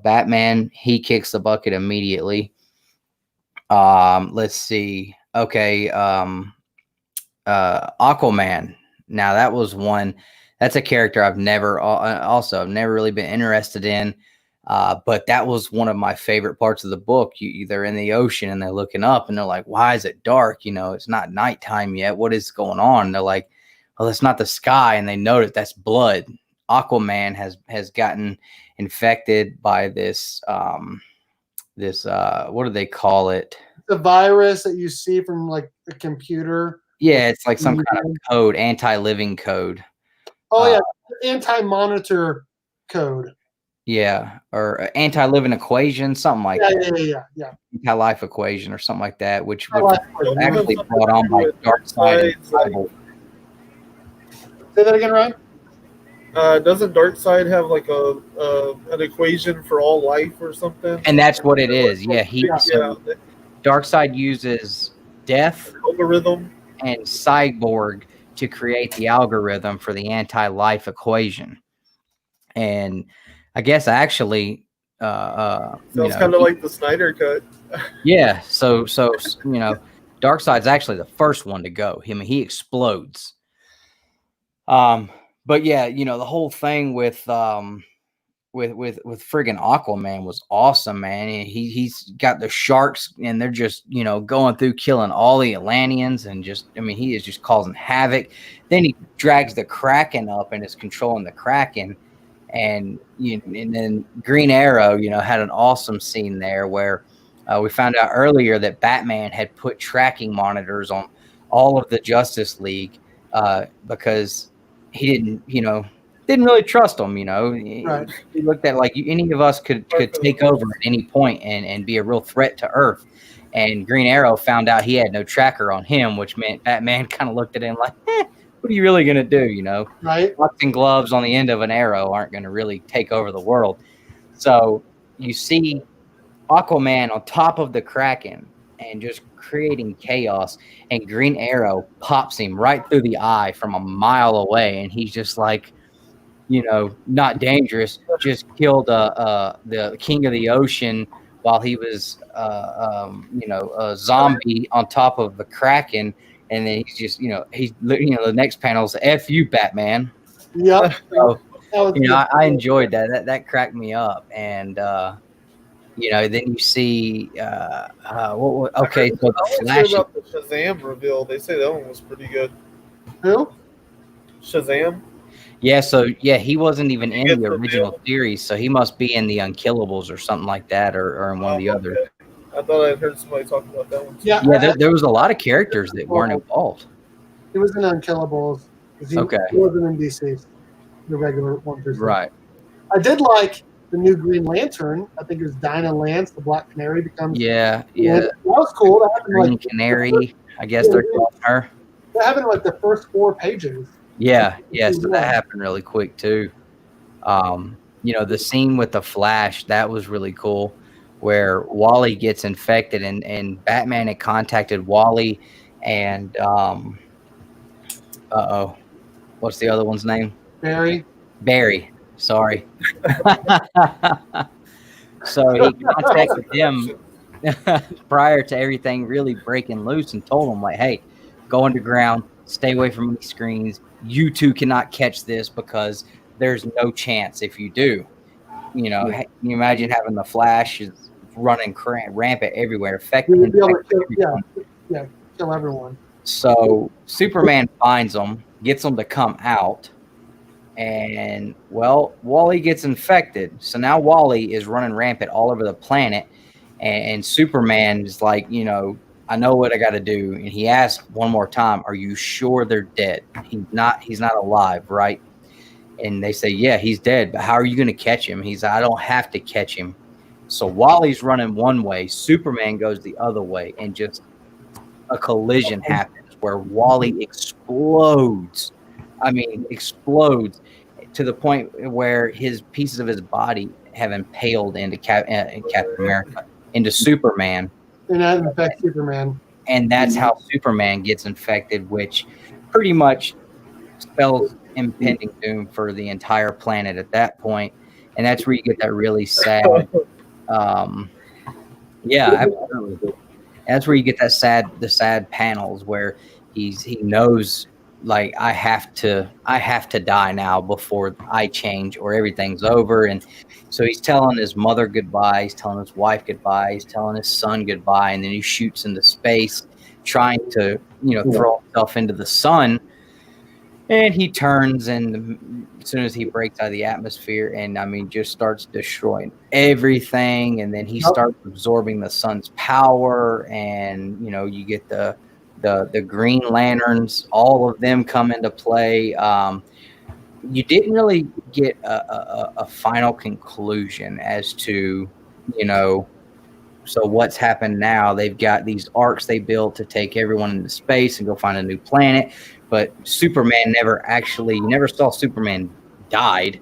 Batman, he kicks the bucket immediately. Let's see. Okay. Aquaman. Now that was one, that's a character I've never really been interested in. But that was one of my favorite parts of the book. They're in the ocean and they're looking up and they're like, why is it dark? It's not nighttime yet. What is going on? And they're like, well, it's not the sky. And they notice that's blood. Aquaman has gotten infected by this, what do they call it? The virus that you see from like a computer. Yeah, it's like some kind of code, anti-living code. Oh yeah, anti-monitor code. Yeah, or anti-living equation, something like that. Yeah. Anti-life equation or something like that, which was actually brought on by Darkseid. Say that again, Ryan. Doesn't Darkseid have like an equation for all life or something? And that's what it is. Yeah, Darkseid uses death algorithm and Cyborg to create the algorithm for the anti-life equation. And I guess actually Sounds kind of like the Snyder cut. Yeah. So Darkseid's actually the first one to go. I mean, he explodes. But yeah, the whole thing with friggin' Aquaman was awesome, man. And he's got the sharks, and they're just going through killing all the Atlanteans, and he is just causing havoc. Then he drags the Kraken up and is controlling the Kraken, and then Green Arrow, had an awesome scene there where we found out earlier that Batman had put tracking monitors on all of the Justice League because he didn't really trust them, Right. He looked at like any of us could take over at any point and be a real threat to Earth. And Green Arrow found out he had no tracker on him, which meant Batman kind of looked at him like, what are you really going to do? Right. Boxing gloves on the end of an arrow aren't going to really take over the world. So you see Aquaman on top of the Kraken and just creating chaos, and Green Arrow pops him right through the eye from a mile away, and he's just like, not dangerous, just killed the king of the ocean while he was a zombie on top of the Kraken. And then he's just the next panel is F you, Batman. Yep. So I enjoyed that cracked me up. And then you see okay, so the Flash. About the Shazam reveal, they say that one was pretty good. Who? Shazam. Yeah, so he wasn't even in the original series, so he must be in the Unkillables or something like that, or in one of the other. I thought I'd heard somebody talk about that one too. Yeah, there was a lot of characters that weren't involved. He was in Unkillables. He wasn't in Dceased, the regular one. Right. I did like the new Green Lantern. I think it was Dinah Lance, the Black Canary, becomes. Yeah. That was cool. That happened Green Canary, I guess they're calling her. That happened like the first 4 pages. Yeah, so that happened really quick too. The scene with the Flash, that was really cool, where Wally gets infected, and Batman had contacted Wally and what's the other one's name? Barry. Sorry. So he contacted him prior to everything really breaking loose and told him, like, hey, go underground, stay away from any screens. You two cannot catch this because there's no chance if you do. Can you imagine having the Flash is running rampant everywhere, affecting kill everyone. So Superman finds them, gets them to come out, and Wally gets infected. So now Wally is running rampant all over the planet, and Superman is like, I know what I got to do. And he asks one more time, are you sure they're dead? He's not alive, right? And they say, yeah, he's dead, but how are you going to catch him? He's like, I don't have to catch him. So Wally's running one way, Superman goes the other way, and just a collision happens where Wally explodes. Explodes to the point where his pieces of his body have impaled into Captain America, into Superman. And that infects Superman. And that's how Superman gets infected, which pretty much spells impending doom for the entire planet at that point. And that's where you get that really sad absolutely. That's where you get that the sad panels where he knows, like, I have to die now before I change or everything's over. And so he's telling his mother goodbye, he's telling his wife goodbye, he's telling his son goodbye, and then he shoots into space trying to throw himself into the sun. And he turns, and as soon as he breaks out of the atmosphere, and just starts destroying everything, and then he starts absorbing the sun's power, and you get the Green Lanterns, all of them come into play. You didn't really get a final conclusion as to so what's happened now. They've got these arcs they built to take everyone into space and go find a new planet. But Superman you never saw Superman died.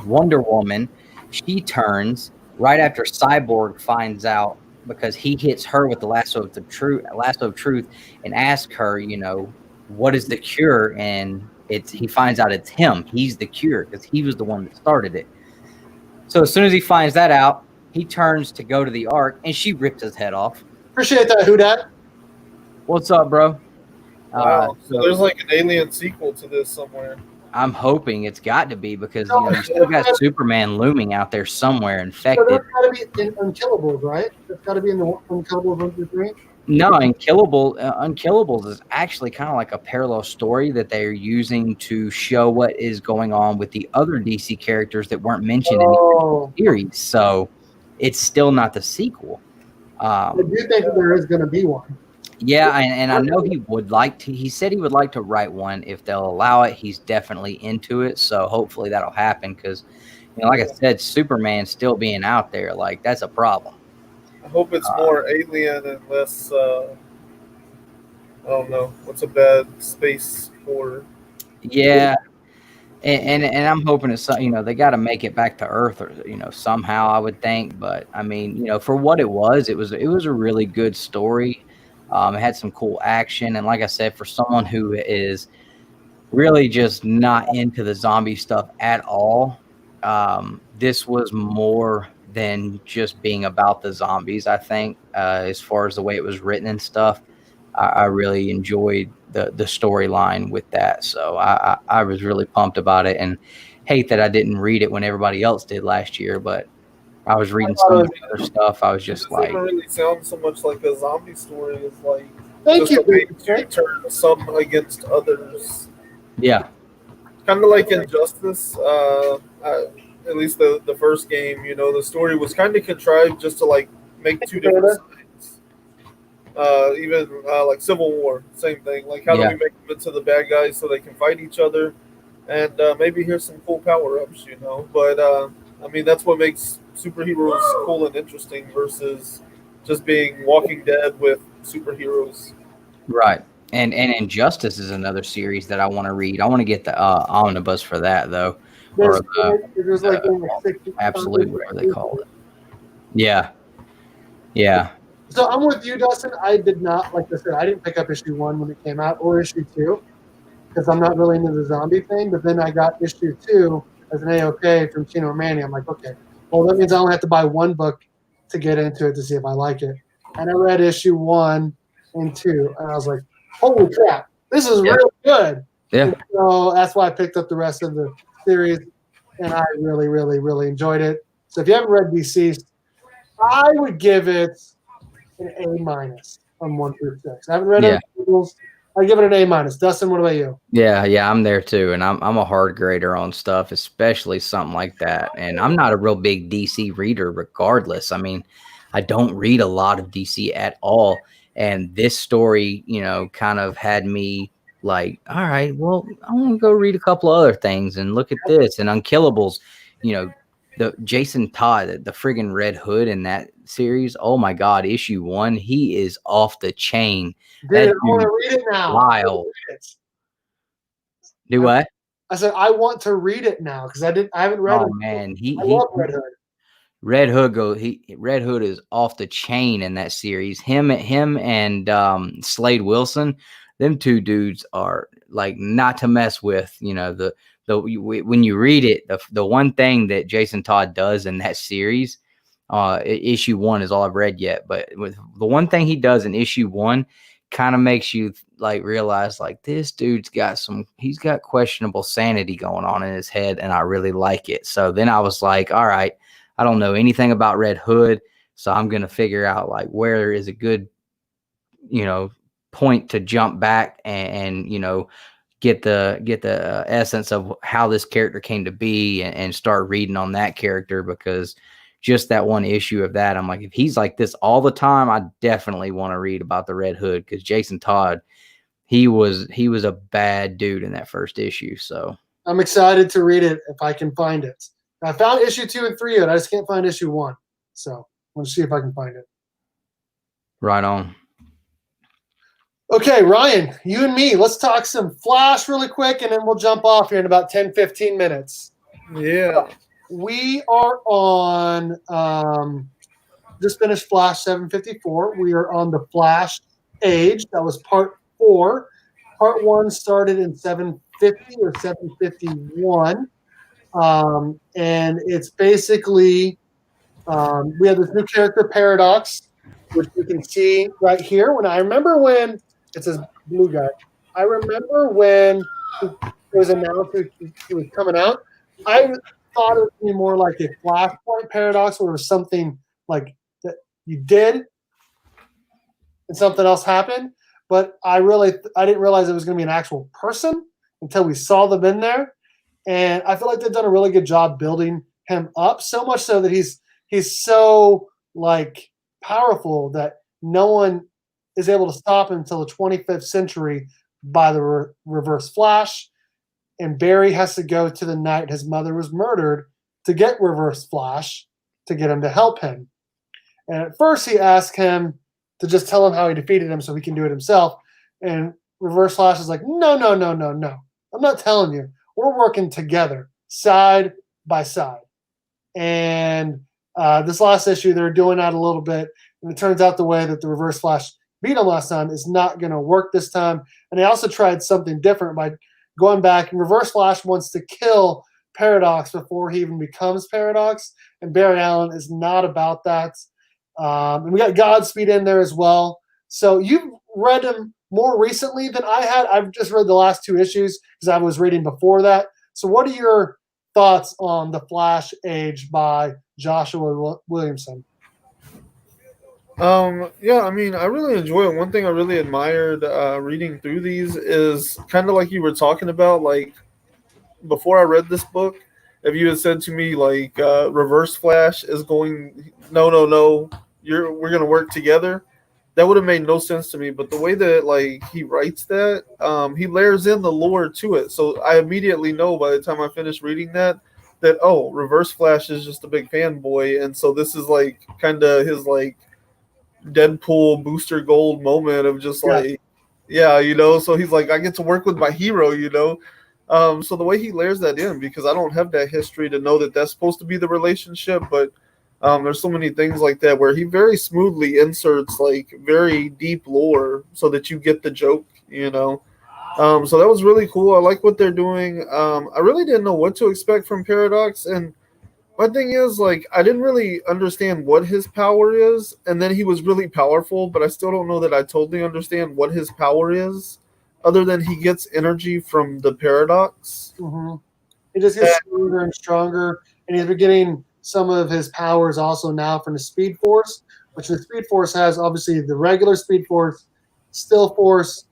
Wonder Woman, she turns right after Cyborg finds out, because he hits her with the lasso of truth, and asks her, what is the cure? And he finds out it's him. He's the cure because he was the one that started it. So as soon as he finds that out, he turns to go to the Ark, and she rips his head off. Appreciate that, Who Dat. What's up, bro? Wow. So there's like an alien sequel to this somewhere. I'm hoping it's got to be because you still got Superman looming out there somewhere infected. So that's got to be in Unkillables, right? That's got to be in the Unkillables 1 through 3. No, Unkillables is actually kind of like a parallel story that they're using to show what is going on with the other DC characters that weren't mentioned in the series. So it's still not the sequel. I do think that there is going to be one. Yeah, and I know he would like to. He said he would like to write one if they'll allow it. He's definitely into it, so hopefully that'll happen. Because, like I said, Superman still being out there, like that's a problem. I hope it's more alien and less. I don't know. What's a bad space horror? Yeah, and I'm hoping it's they got to make it back to Earth or somehow I would think. But I mean for what it was a really good story. It had some cool action, and like I said, for someone who is really just not into the zombie stuff at all, this was more than just being about the zombies. I think, as far as the way it was written and stuff, I really enjoyed the storyline with that. So I was really pumped about it, and hate that I didn't read it when everybody else did last year, but I was reading some other stuff. I was just it doesn't really sound so much like a zombie story. It's like you turn some against others. Yeah, kind of like Injustice. At least the first game, the story was kind of contrived just to like make two different sides. Even like Civil War, same thing. Like how do we make them into the bad guys so they can fight each other, and maybe here's some cool power ups, But I mean that's what makes superheroes cool and interesting versus just being Walking Dead with superheroes. Right. And Injustice is another series that I want to read. I want to get the omnibus for that though. Or Absolute, whatever they call it. Yeah. Yeah. So I'm with you, Dustin. I did not, like I said, I didn't pick up issue 1 when it came out or issue 2 because I'm not really into the zombie thing. But then I got issue 2 as an AOK from Chino Manny. I'm like, okay, well, that means I only have to buy one book to get into it to see if I like it. And I read issue 1 and 2, and I was like, holy crap, this is really good. Yeah. And so that's why I picked up the rest of the series, and I really, really, really enjoyed it. So if you haven't read Dceased, I would give it an A- on 1 through 6. I haven't read it. I give it an A-. Dustin, what about you? Yeah, I'm there too, and I'm a hard grader on stuff, especially something like that. And I'm not a real big DC reader, regardless. I mean, I don't read a lot of DC at all, and this story, kind of had me like, all right, well, I want to go read a couple other things and look at this and Unkillables. The Jason Todd, the friggin' Red Hood in that series. Oh my God, issue 1, he is off the chain. Dude, I want to read it now. Wild. Do what? I said I want to read it now because I haven't read it. Oh man, I love Red Hood. Red Hood is off the chain in that series. Him and Slade Wilson, them two dudes are like not to mess with. When you read it, the one thing that Jason Todd does in that series, issue 1 is all I've read yet, but with the one thing he does in issue 1 kind of makes you like realize like this dude's he's got questionable sanity going on in his head, and I really like it. So then I was like, all right, I don't know anything about Red Hood, so I'm gonna figure out like where is a good point to jump back and get the essence of how this character came to be and start reading on that character, because just that one issue of that, I'm like, if he's like this all the time, I definitely want to read about the Red Hood, because Jason Todd, he was a bad dude in that first issue. So I'm excited to read it if I can find it. I found issue 2 and 3 yet. I just can't find issue 1. So I want to see if I can find it. Right on. Okay, Ryan, you and me, let's talk some Flash really quick, and then we'll jump off here in about 10, 15 minutes. Yeah. We are on, just finished Flash 754. We are on the Flash Age. That was part 4. Part 1 started in 750 or 751. And it's basically we have this new character Paradox, which you can see right here. When I remember when it says blue guy, I remember when it was announced that he was coming out. I thought it would be more like a Flashpoint Paradox, where it was something like that you did and something else happened. But I didn't realize it was going to be an actual person until we saw them in there. And I feel like they've done a really good job building him up, so much so that he's so like powerful that no one is able to stop him until the 25th century by the Reverse Flash. And Barry has to go to the night his mother was murdered to get Reverse Flash to get him to help him. And at first he asked him to just tell him how he defeated him so he can do it himself. And Reverse Flash is like, no. I'm not telling you. We're working together, side by side. And this last issue, they're doing that a little bit. And it turns out the way that the Reverse Flash beat him last time is not going to work this time. And they also tried something different by going back. And Reverse Flash wants to kill Paradox before he even becomes Paradox. And Barry Allen is not about that. And we got Godspeed in there as well. So you've read him more recently than I had. I've just read the last 2 issues because I was reading before that. So what are your thoughts on The Flash Age by Joshua Williamson? Yeah, I mean, I really enjoy it. One thing I really admired reading through these is kind of like you were talking about, like before I read this book, if you had said to me like Reverse Flash is going, no, we're going to work together, that would have made no sense to me. But the way that like he writes that, he layers in the lore to it. So I immediately know by the time I finish reading that oh, Reverse Flash is just a big fanboy, and so this is like kind of his like Deadpool Booster Gold moment of just like, yeah, you know. So he's like, I get to work with my hero, you know. So the way he layers that in, because I don't have that history to know that that's supposed to be the relationship, but there's so many things like that where he very smoothly inserts like very deep lore so that you get the joke, you know. So that was really cool. I like what they're doing. I really didn't know what to expect from Paradox, and my thing is, like, I didn't really understand what his power is, and then he was really powerful, but I still don't know that I totally understand what his power is, other than he gets energy from the paradox. Mm-hmm. He just gets stronger and stronger, and he's getting some of his powers also now from the Speed Force, which the Speed Force has obviously the regular Speed Force, Still Force,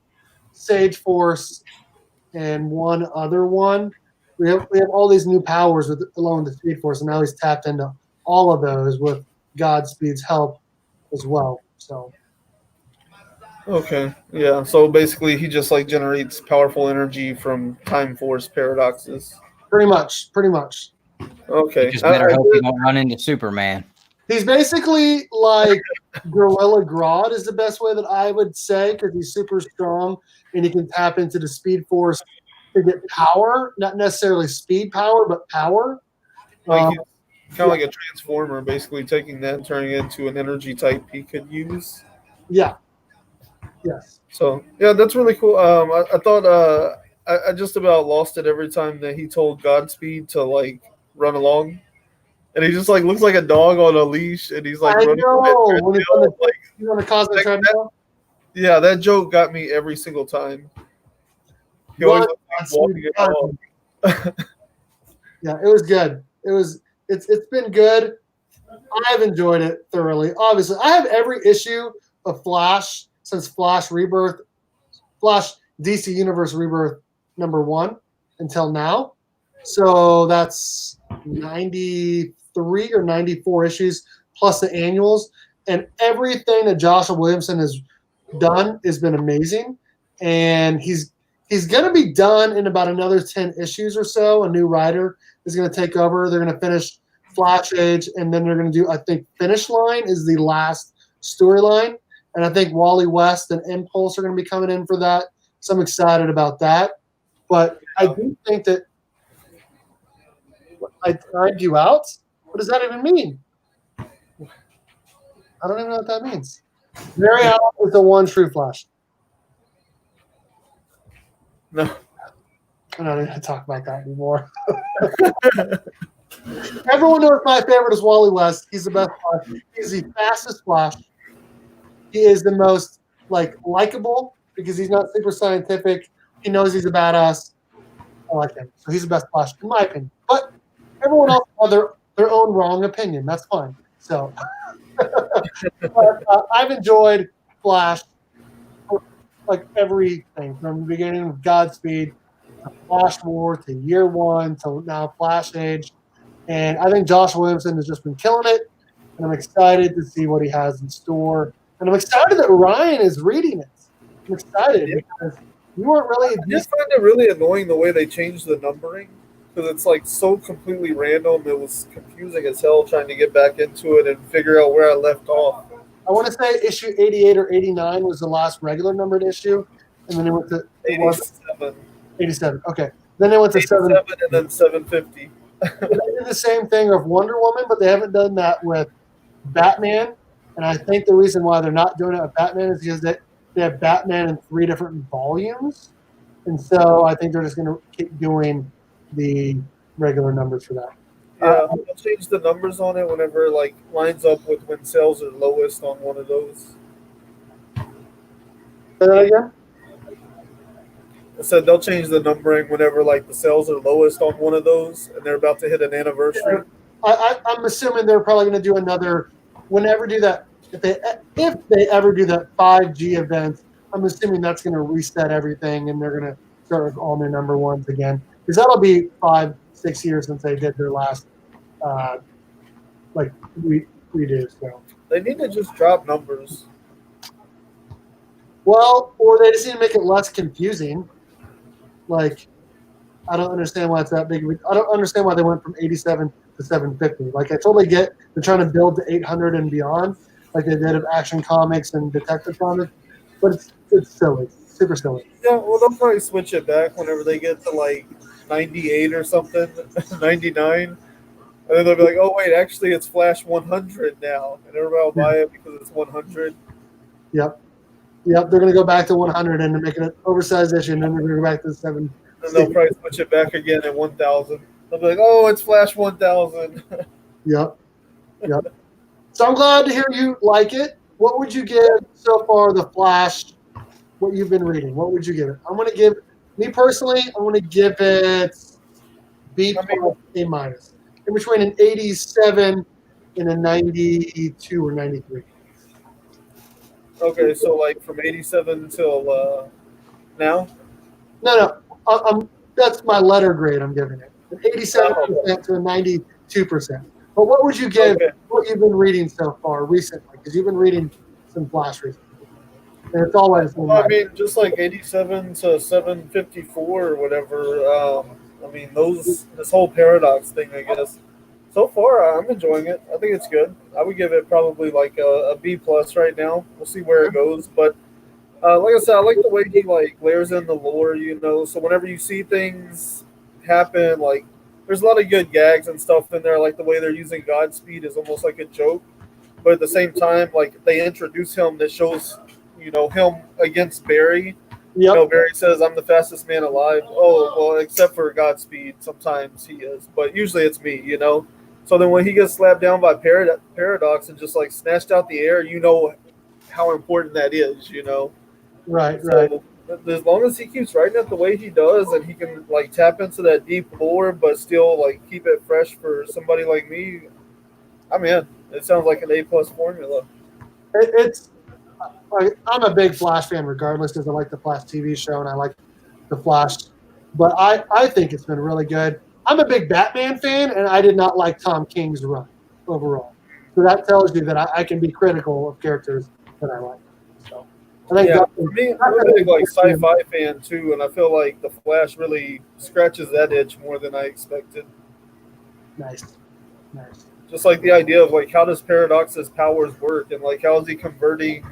Sage Force, and one other one. We have all these new powers along with the Speed Force, and now he's tapped into all of those with Godspeed's help as well. So, okay, yeah. So basically, he just like generates powerful energy from Time Force paradoxes. pretty much. Okay, You just better hope you don't run into Superman. He's basically like Gorilla Grodd is the best way that I would say, because he's super strong and he can tap into the Speed Force to get power, not necessarily speed power, but power. Like he's kind of like a transformer, basically taking that and turning it into an energy type he could use. Yeah. Yes. So yeah, that's really cool. I thought I just about lost it every time that he told Godspeed to like run along, and he just like looks like a dog on a leash, and he's like I running. know. When he's on the Like, cosmic treadmill. yeah, that joke got me every single time. He always looks like walking a dog. Yeah, it was good. It's been good. I've enjoyed it thoroughly. Obviously, I have every issue of Flash since Flash Rebirth, Flash DC Universe Rebirth #1 until now. So that's 93 or 94 issues plus the annuals, and everything that Joshua Williamson has done has been amazing. And he's going to be done in about another 10 issues or so. A new writer is going to take over. They're going to finish Flash Age, and then they're going to do, I think, Finish Line is the last storyline. And I think Wally West and Impulse are going to be coming in for that. So I'm excited about that. But I do think that I timed you out. What does that even mean? I don't even know what that means. Barry Allen is the one true Flash. No. I'm not going to talk about that anymore. Everyone knows my favorite is Wally West. He's the best Flash. He's the fastest Flash. He is the most likable because he's not super scientific. He knows he's a badass. I like him. So he's the best Flash, in my opinion. But everyone else has their own wrong opinion. That's fine. So but, I've enjoyed Flash, everything from the beginning of Godspeed to Flash War to Year One to now Flash Age. And I think Josh Williamson has just been killing it. And I'm excited to see what he has in store. And I'm excited that Ryan is reading it. I'm excited because you weren't really. I just find it really annoying the way they changed the numbering because it's so completely random. It was confusing as hell trying to get back into it and figure out where I left off. I want to say issue 88 or 89 was the last regular numbered issue, and then it went to 87. 87. Okay, then it went to 87 and then 750. They did the same thing of Wonder Woman, but they haven't done that with Batman. And I think the reason why they're not doing it with Batman is because they have Batman in 3 different volumes, and so I think they're just going to keep doing the regular numbers for that. Yeah, I'll change the numbers on it whenever lines up with when sales are lowest on one of those. Say that again? I said they'll change the numbering whenever the sales are lowest on one of those, and they're about to hit an anniversary. I'm assuming they're probably going to do another. Whenever do that, if they ever do that 5G event, I'm assuming that's going to reset everything, and they're going to start with all their number ones again. Because that'll be 5-6 years since they did their last redo. So They need to just drop numbers. well, or they just need to make it less confusing. I don't understand why it's that big. I don't understand why they went from 87 to 750. I totally get they're trying to build to 800 and beyond, like they did of Action Comics and Detective Comics, but it's silly, super silly. Yeah, well, they'll probably switch it back whenever they get to 98 or something, 99. And then they'll be like, oh, wait, actually, it's Flash 100 now. And everybody will buy it because it's 100. Yep. They're going to go back to 100 and make it an oversized issue, and then they're going to go back to 7. And they'll probably switch it back again at 1,000. They'll be like, oh, it's Flash 1,000. Yep. So I'm glad to hear you like it. What would you give so far the Flash, what you've been reading? What would you give it? I'm going to give, me personally, I'm going to give it B+, A-. In between an 87 and a 92 or 93. Okay, so from 87 till now? No. That's my letter grade I'm giving it. An 87% to a 92%. But what would you give what you've been reading so far recently? Because you've been reading some Flash recently. And it's always been just 87 to 754 or whatever. This whole paradox thing, I guess. So far, I'm enjoying it. I think it's good. I would give it probably a B+ right now. We'll see where it goes. But like I said, I like the way he layers in the lore, So whenever you see things happen, there's a lot of good gags and stuff in there. The way they're using Godspeed is almost like a joke. But at the same time, they introduce him that shows, him against Barry. Yep. Barry says, I'm the fastest man alive. Oh, well, except for Godspeed. Sometimes he is. But usually it's me, So then when he gets slapped down by Paradox and just snatched out the air, how important that is, Right. So as long as he keeps writing it the way he does and he can tap into that deep lore but still keep it fresh for somebody like me, I'm in. It sounds like an A+ formula. I'm a big Flash fan regardless because I like the Flash TV show and I like the Flash. But I think it's been really good. I'm a big Batman fan, and I did not like Tom King's run overall. So that tells you that I can be critical of characters that I like. So I think for me, I'm a big sci-fi fan too, and I feel like the Flash really scratches that itch more than I expected. Nice. Just the idea of how does Paradox's powers work, and how is he converting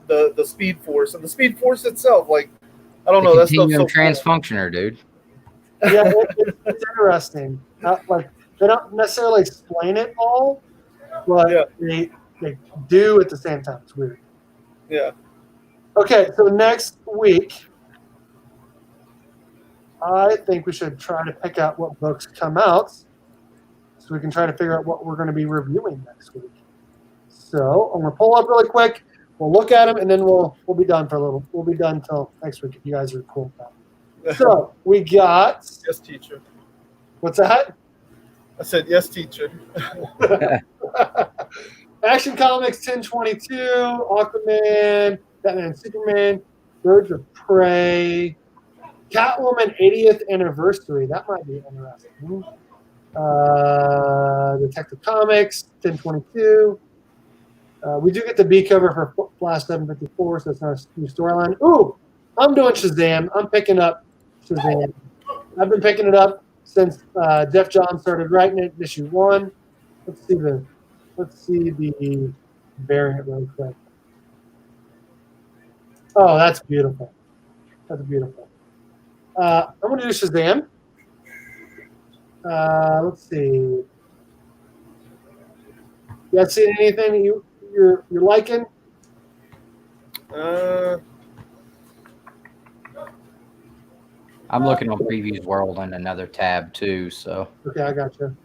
the Speed Force and the Speed Force itself? I don't know. That's Continuum transfunctioner, dude. Yeah, it's interesting. They don't necessarily explain it all, but they do at the same time. It's weird. Yeah. Okay, so next week I think we should try to pick out what books come out so we can try to figure out what we're going to be reviewing next week. So I'm going to pull up really quick. We'll look at them, and then we'll be done for a little. We'll be done until next week if you guys are cool with that. So we got. Yes, teacher. What's that? I said yes, teacher. Action Comics 1022, Aquaman, Batman, Superman, Birds of Prey, Catwoman 80th anniversary. That might be interesting. Detective Comics 1022. We do get the B cover for Flash 754, so it's not a new storyline. Ooh, I'm doing Shazam. I'm picking up Shazam. I've been picking it up since Jeff Johns started writing it, issue 1. Let's see the variant really quick. Oh, that's beautiful. That's beautiful. I'm going to do Shazam. Let's see. You guys seen anything that you're liking? I'm looking on Previews World and another tab too. So Okay, I got you.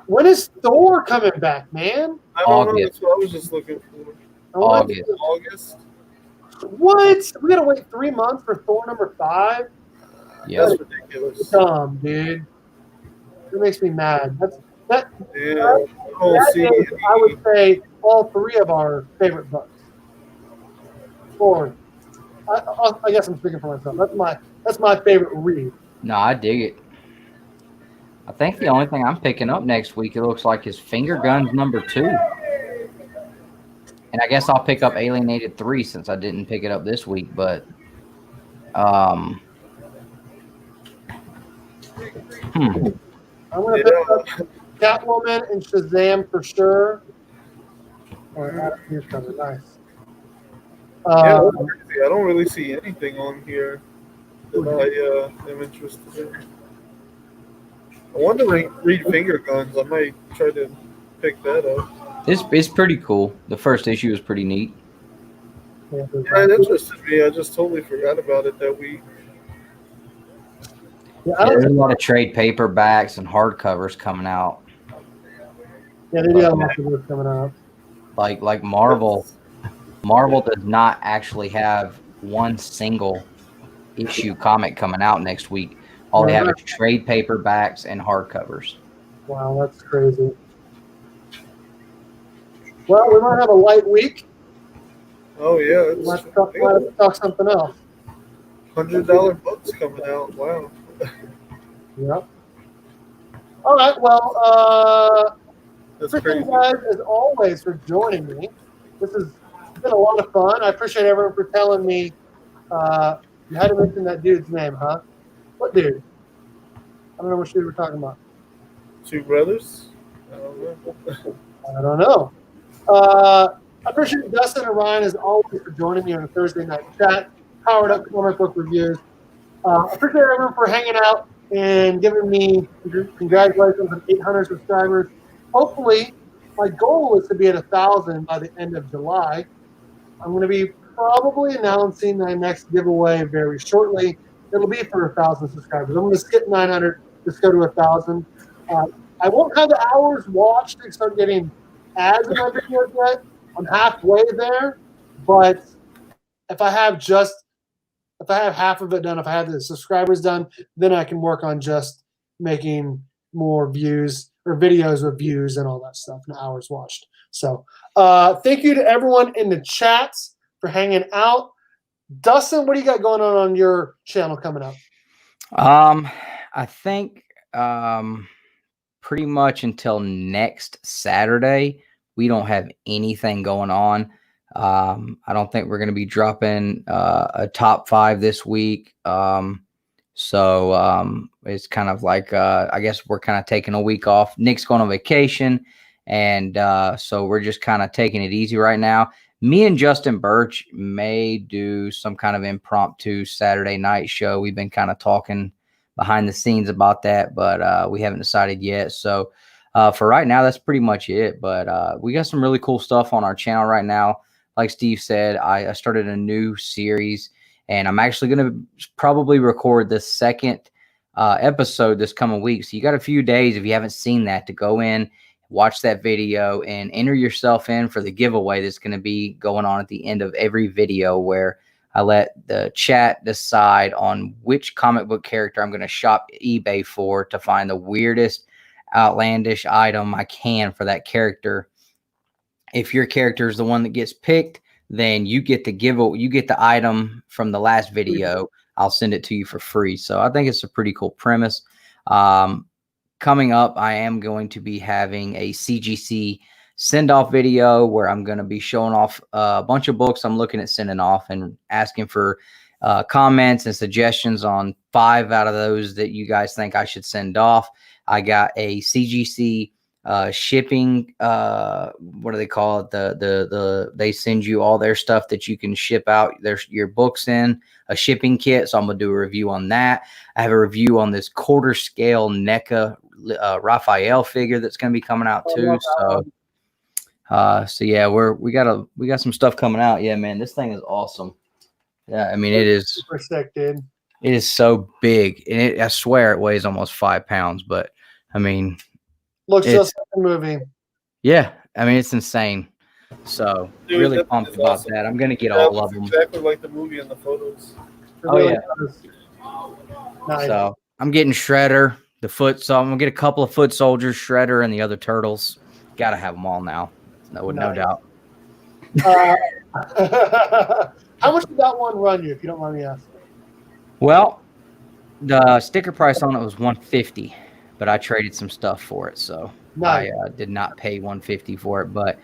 When is Thor coming back, man? I don't know. August. That's what I was just looking for. August. August. What? We gotta wait 3 months for Thor number 5? yeah, That's ridiculous. Dumb, dude. It makes me mad. That Yeah. I don't that see is, I would say all 3 of our favorite books. Or I guess I'm speaking for myself. That's my favorite read. no, I dig it. I think the only thing I'm picking up next week, it looks like, is Finger Guns number 2. And I guess I'll pick up Alienated 3 since I didn't pick it up this week. But I'm gonna pick up Catwoman and Shazam for sure. Or here's coming. Nice. Yeah, that's crazy. I don't really see anything on here that I am interested in. I want to read Finger Guns. I might try to pick that up. it's pretty cool. The first issue is pretty neat. Yeah, Yeah, it interested me. I just totally forgot about it that week. I Yeah, don't there's a lot of trade paperbacks and hardcovers coming out. Yeah, they do have lots of work coming out. Like Marvel. Marvel does not actually have one single issue comic coming out next week. All they have is trade paperbacks and hardcovers. Wow, that's crazy. Well, we might have a light week. Oh yeah, Let's talk something else. $100 books coming out. Wow. Yep. All right. Well, That's thank crazy. you guys as always for joining me. This has been a lot of fun. I appreciate everyone for telling me. You had to mention that dude's name, huh? What dude? I don't know what dude we're talking about. 2 brothers? I don't know. I don't know. I appreciate Dustin and Ryan as always for joining me on a Thursday night chat. Powered up comic book reviews. I appreciate everyone for hanging out and giving me congratulations on 800 subscribers. Hopefully, my goal is to be at 1,000 by the end of July. I'm going to be probably announcing my next giveaway very shortly. It'll be for 1,000 subscribers. I'm going to skip 900, just go to 1,000. I won't have the hours watched and start getting ads in my videos yet. I'm halfway there, but if I have half of it done, if I have the subscribers done, then I can work on just making more views or videos with views and all that stuff and hours watched. So thank you to everyone in the chats for hanging out. Dustin, what do you got going on your channel coming up? I think pretty much until next Saturday, we don't have anything going on. I don't think we're going to be dropping a top 5 this week. So it's kind of like, I guess we're kind of taking a week off. Nick's going on vacation. And so we're just kind of taking it easy right now. Me and Justin Birch may do some kind of impromptu Saturday night show. We've been kind of talking behind the scenes about that, but we haven't decided yet. So for right now, that's pretty much it. But we got some really cool stuff on our channel right now. Like Steve said, I started a new series, And I'm actually going to probably record the second episode this coming week. So you got a few days, if you haven't seen that, to go in, watch that video, and enter yourself in for the giveaway that's going to be going on at the end of every video, where I let the chat decide on which comic book character I'm going to shop eBay for to find the weirdest, outlandish item I can for that character. If your character is the one that gets picked, then you get the item from the last video. I'll send it to you for free. So I think it's a pretty cool premise. Coming up, I am going to be having a CGC send-off video where I'm going to be showing off a bunch of books I'm looking at sending off and asking for comments and suggestions on 5 out of those that you guys think I should send off. I got a CGC shipping, what do they call it? They send you all their stuff that you can ship out your books in a shipping kit. So I'm gonna do a review on that. I have a review on this quarter scale NECA Raphael figure that's gonna be coming out too. So yeah, we got some stuff coming out. Yeah, man, this thing is awesome. Yeah, I mean, it is super sick, dude. It is so big, and I swear it weighs almost 5 pounds. But I mean, looks just like a movie. Yeah, I mean, it's insane. So dude, really pumped about awesome. That. I'm gonna get all of them. Exactly like the movie and the photos. Really nice. So I'm getting Shredder, so I'm gonna get a couple of Foot Soldiers, Shredder, and the other turtles. Got to have them all now. No doubt. How much did that one run you, if you don't mind me asking? Well, the sticker price on it was $150, but I traded some stuff for it, so nice. I did not pay $150 for it. But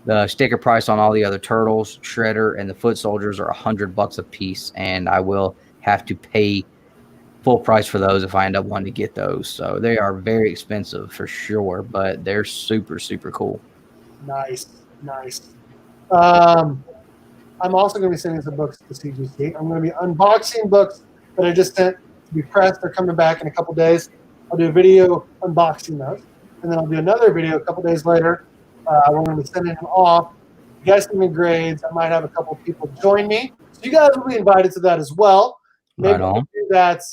the sticker price on all the other turtles, Shredder, and the Foot Soldiers are $100 a piece, and I will have to pay full price for those if I end up wanting to get those. So they are very expensive for sure, but they're super, super cool. Nice. I'm also going to be sending some books to CGC. I'm going to be unboxing books that I just sent to be pressed. They're coming back in a couple days. I'll do a video unboxing those, and then I'll do another video a couple days later when I'm going to be sending them off. You guys give me grades. I might have a couple of people join me. So you guys will be invited to that as well. Maybe we'll do that.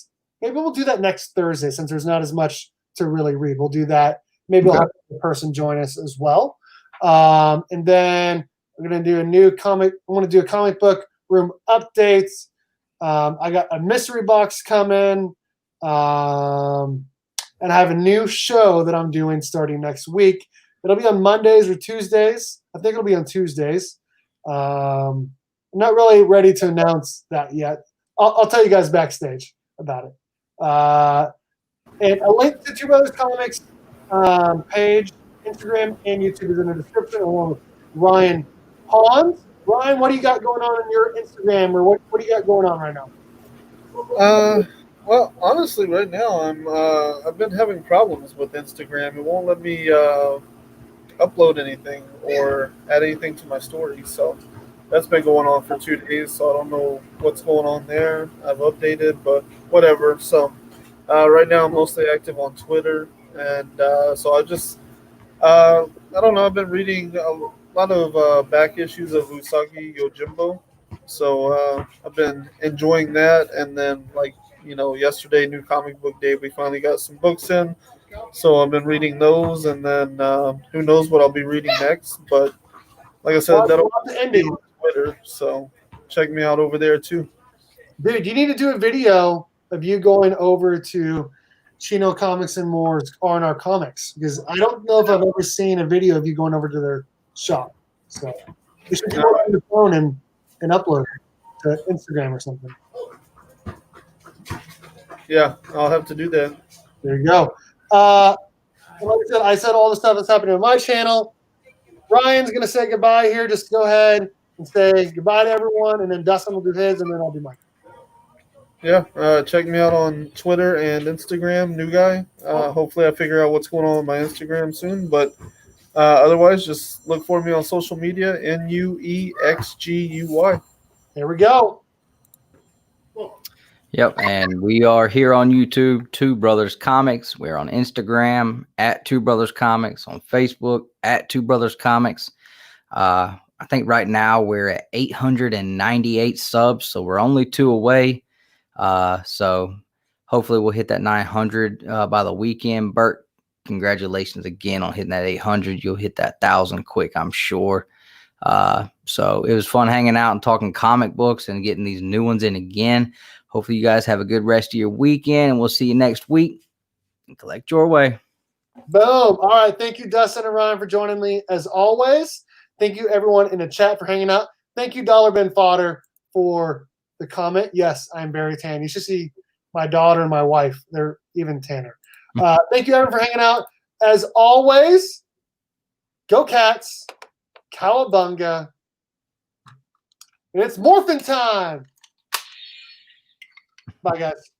Maybe we'll do that next Thursday since there's not as much to really read. We'll do that. Maybe we'll have a person join us as well. And then we're going to do a new comic. I want to do a comic book room updates. I got a mystery box coming. And I have a new show that I'm doing starting next week. It'll be on Mondays or Tuesdays. I think it'll be on Tuesdays. I'm not really ready to announce that yet. I'll tell you guys backstage about it. And a link to 2BrothersComics page, Instagram, and YouTube is in the description, along with Ryan Pons. Ryan, what do you got going on your Instagram, or what do you got going on right now? Well, honestly, right now I've been having problems with Instagram. It won't let me upload anything or add anything to my story. So that's been going on for 2 days. So I don't know what's going on there. I've updated, but whatever. So right now I'm mostly active on Twitter, and so I just I don't know. I've been reading a lot of back issues of Usagi Yojimbo. So I've been enjoying that, and then yesterday, New Comic Book Day, we finally got some books in. So I've been reading those, and then who knows what I'll be reading next. But like I said, that'll be on Twitter, so check me out over there too. Dude, you need to do a video of you going over to Chino Comics and More's R&R Comics, because I don't know if I've ever seen a video of you going over to their shop. So you should go on your phone and upload it to Instagram or something. Yeah, I'll have to do that. There you go. Like I said all the stuff that's happening on my channel. Ryan's going to say goodbye here. Just go ahead and say goodbye to everyone, and then Dustin will do his, and then I'll do mine. Yeah, check me out on Twitter and Instagram, New Guy. Hopefully I figure out what's going on with my Instagram soon, but otherwise just look for me on social media, Nuexguy. There we go. Yep, and we are here on YouTube, 2 Brothers Comics. We're on Instagram at 2 Brothers Comics, on Facebook at 2 Brothers Comics. I I think right now we're at 898 subs, so we're only 2 away. So hopefully we'll hit that 900 by the weekend. Bert, congratulations again on hitting that 800. You'll hit that 1,000 quick, I'm sure. So it was fun hanging out and talking comic books and getting these new ones in again. Hopefully you guys have a good rest of your weekend, and we'll see you next week. Collect your way. Boom. All right. Thank you, Dustin and Ryan, for joining me as always. Thank you, everyone in the chat, for hanging out. Thank you, Dollar Bin Fodder, for the comment. Yes, I'm very tan. You should see my daughter and my wife. They're even tanner. Thank you, everyone, for hanging out. As always, go Cats. Cowabunga. And it's morphin' time. Bye, guys.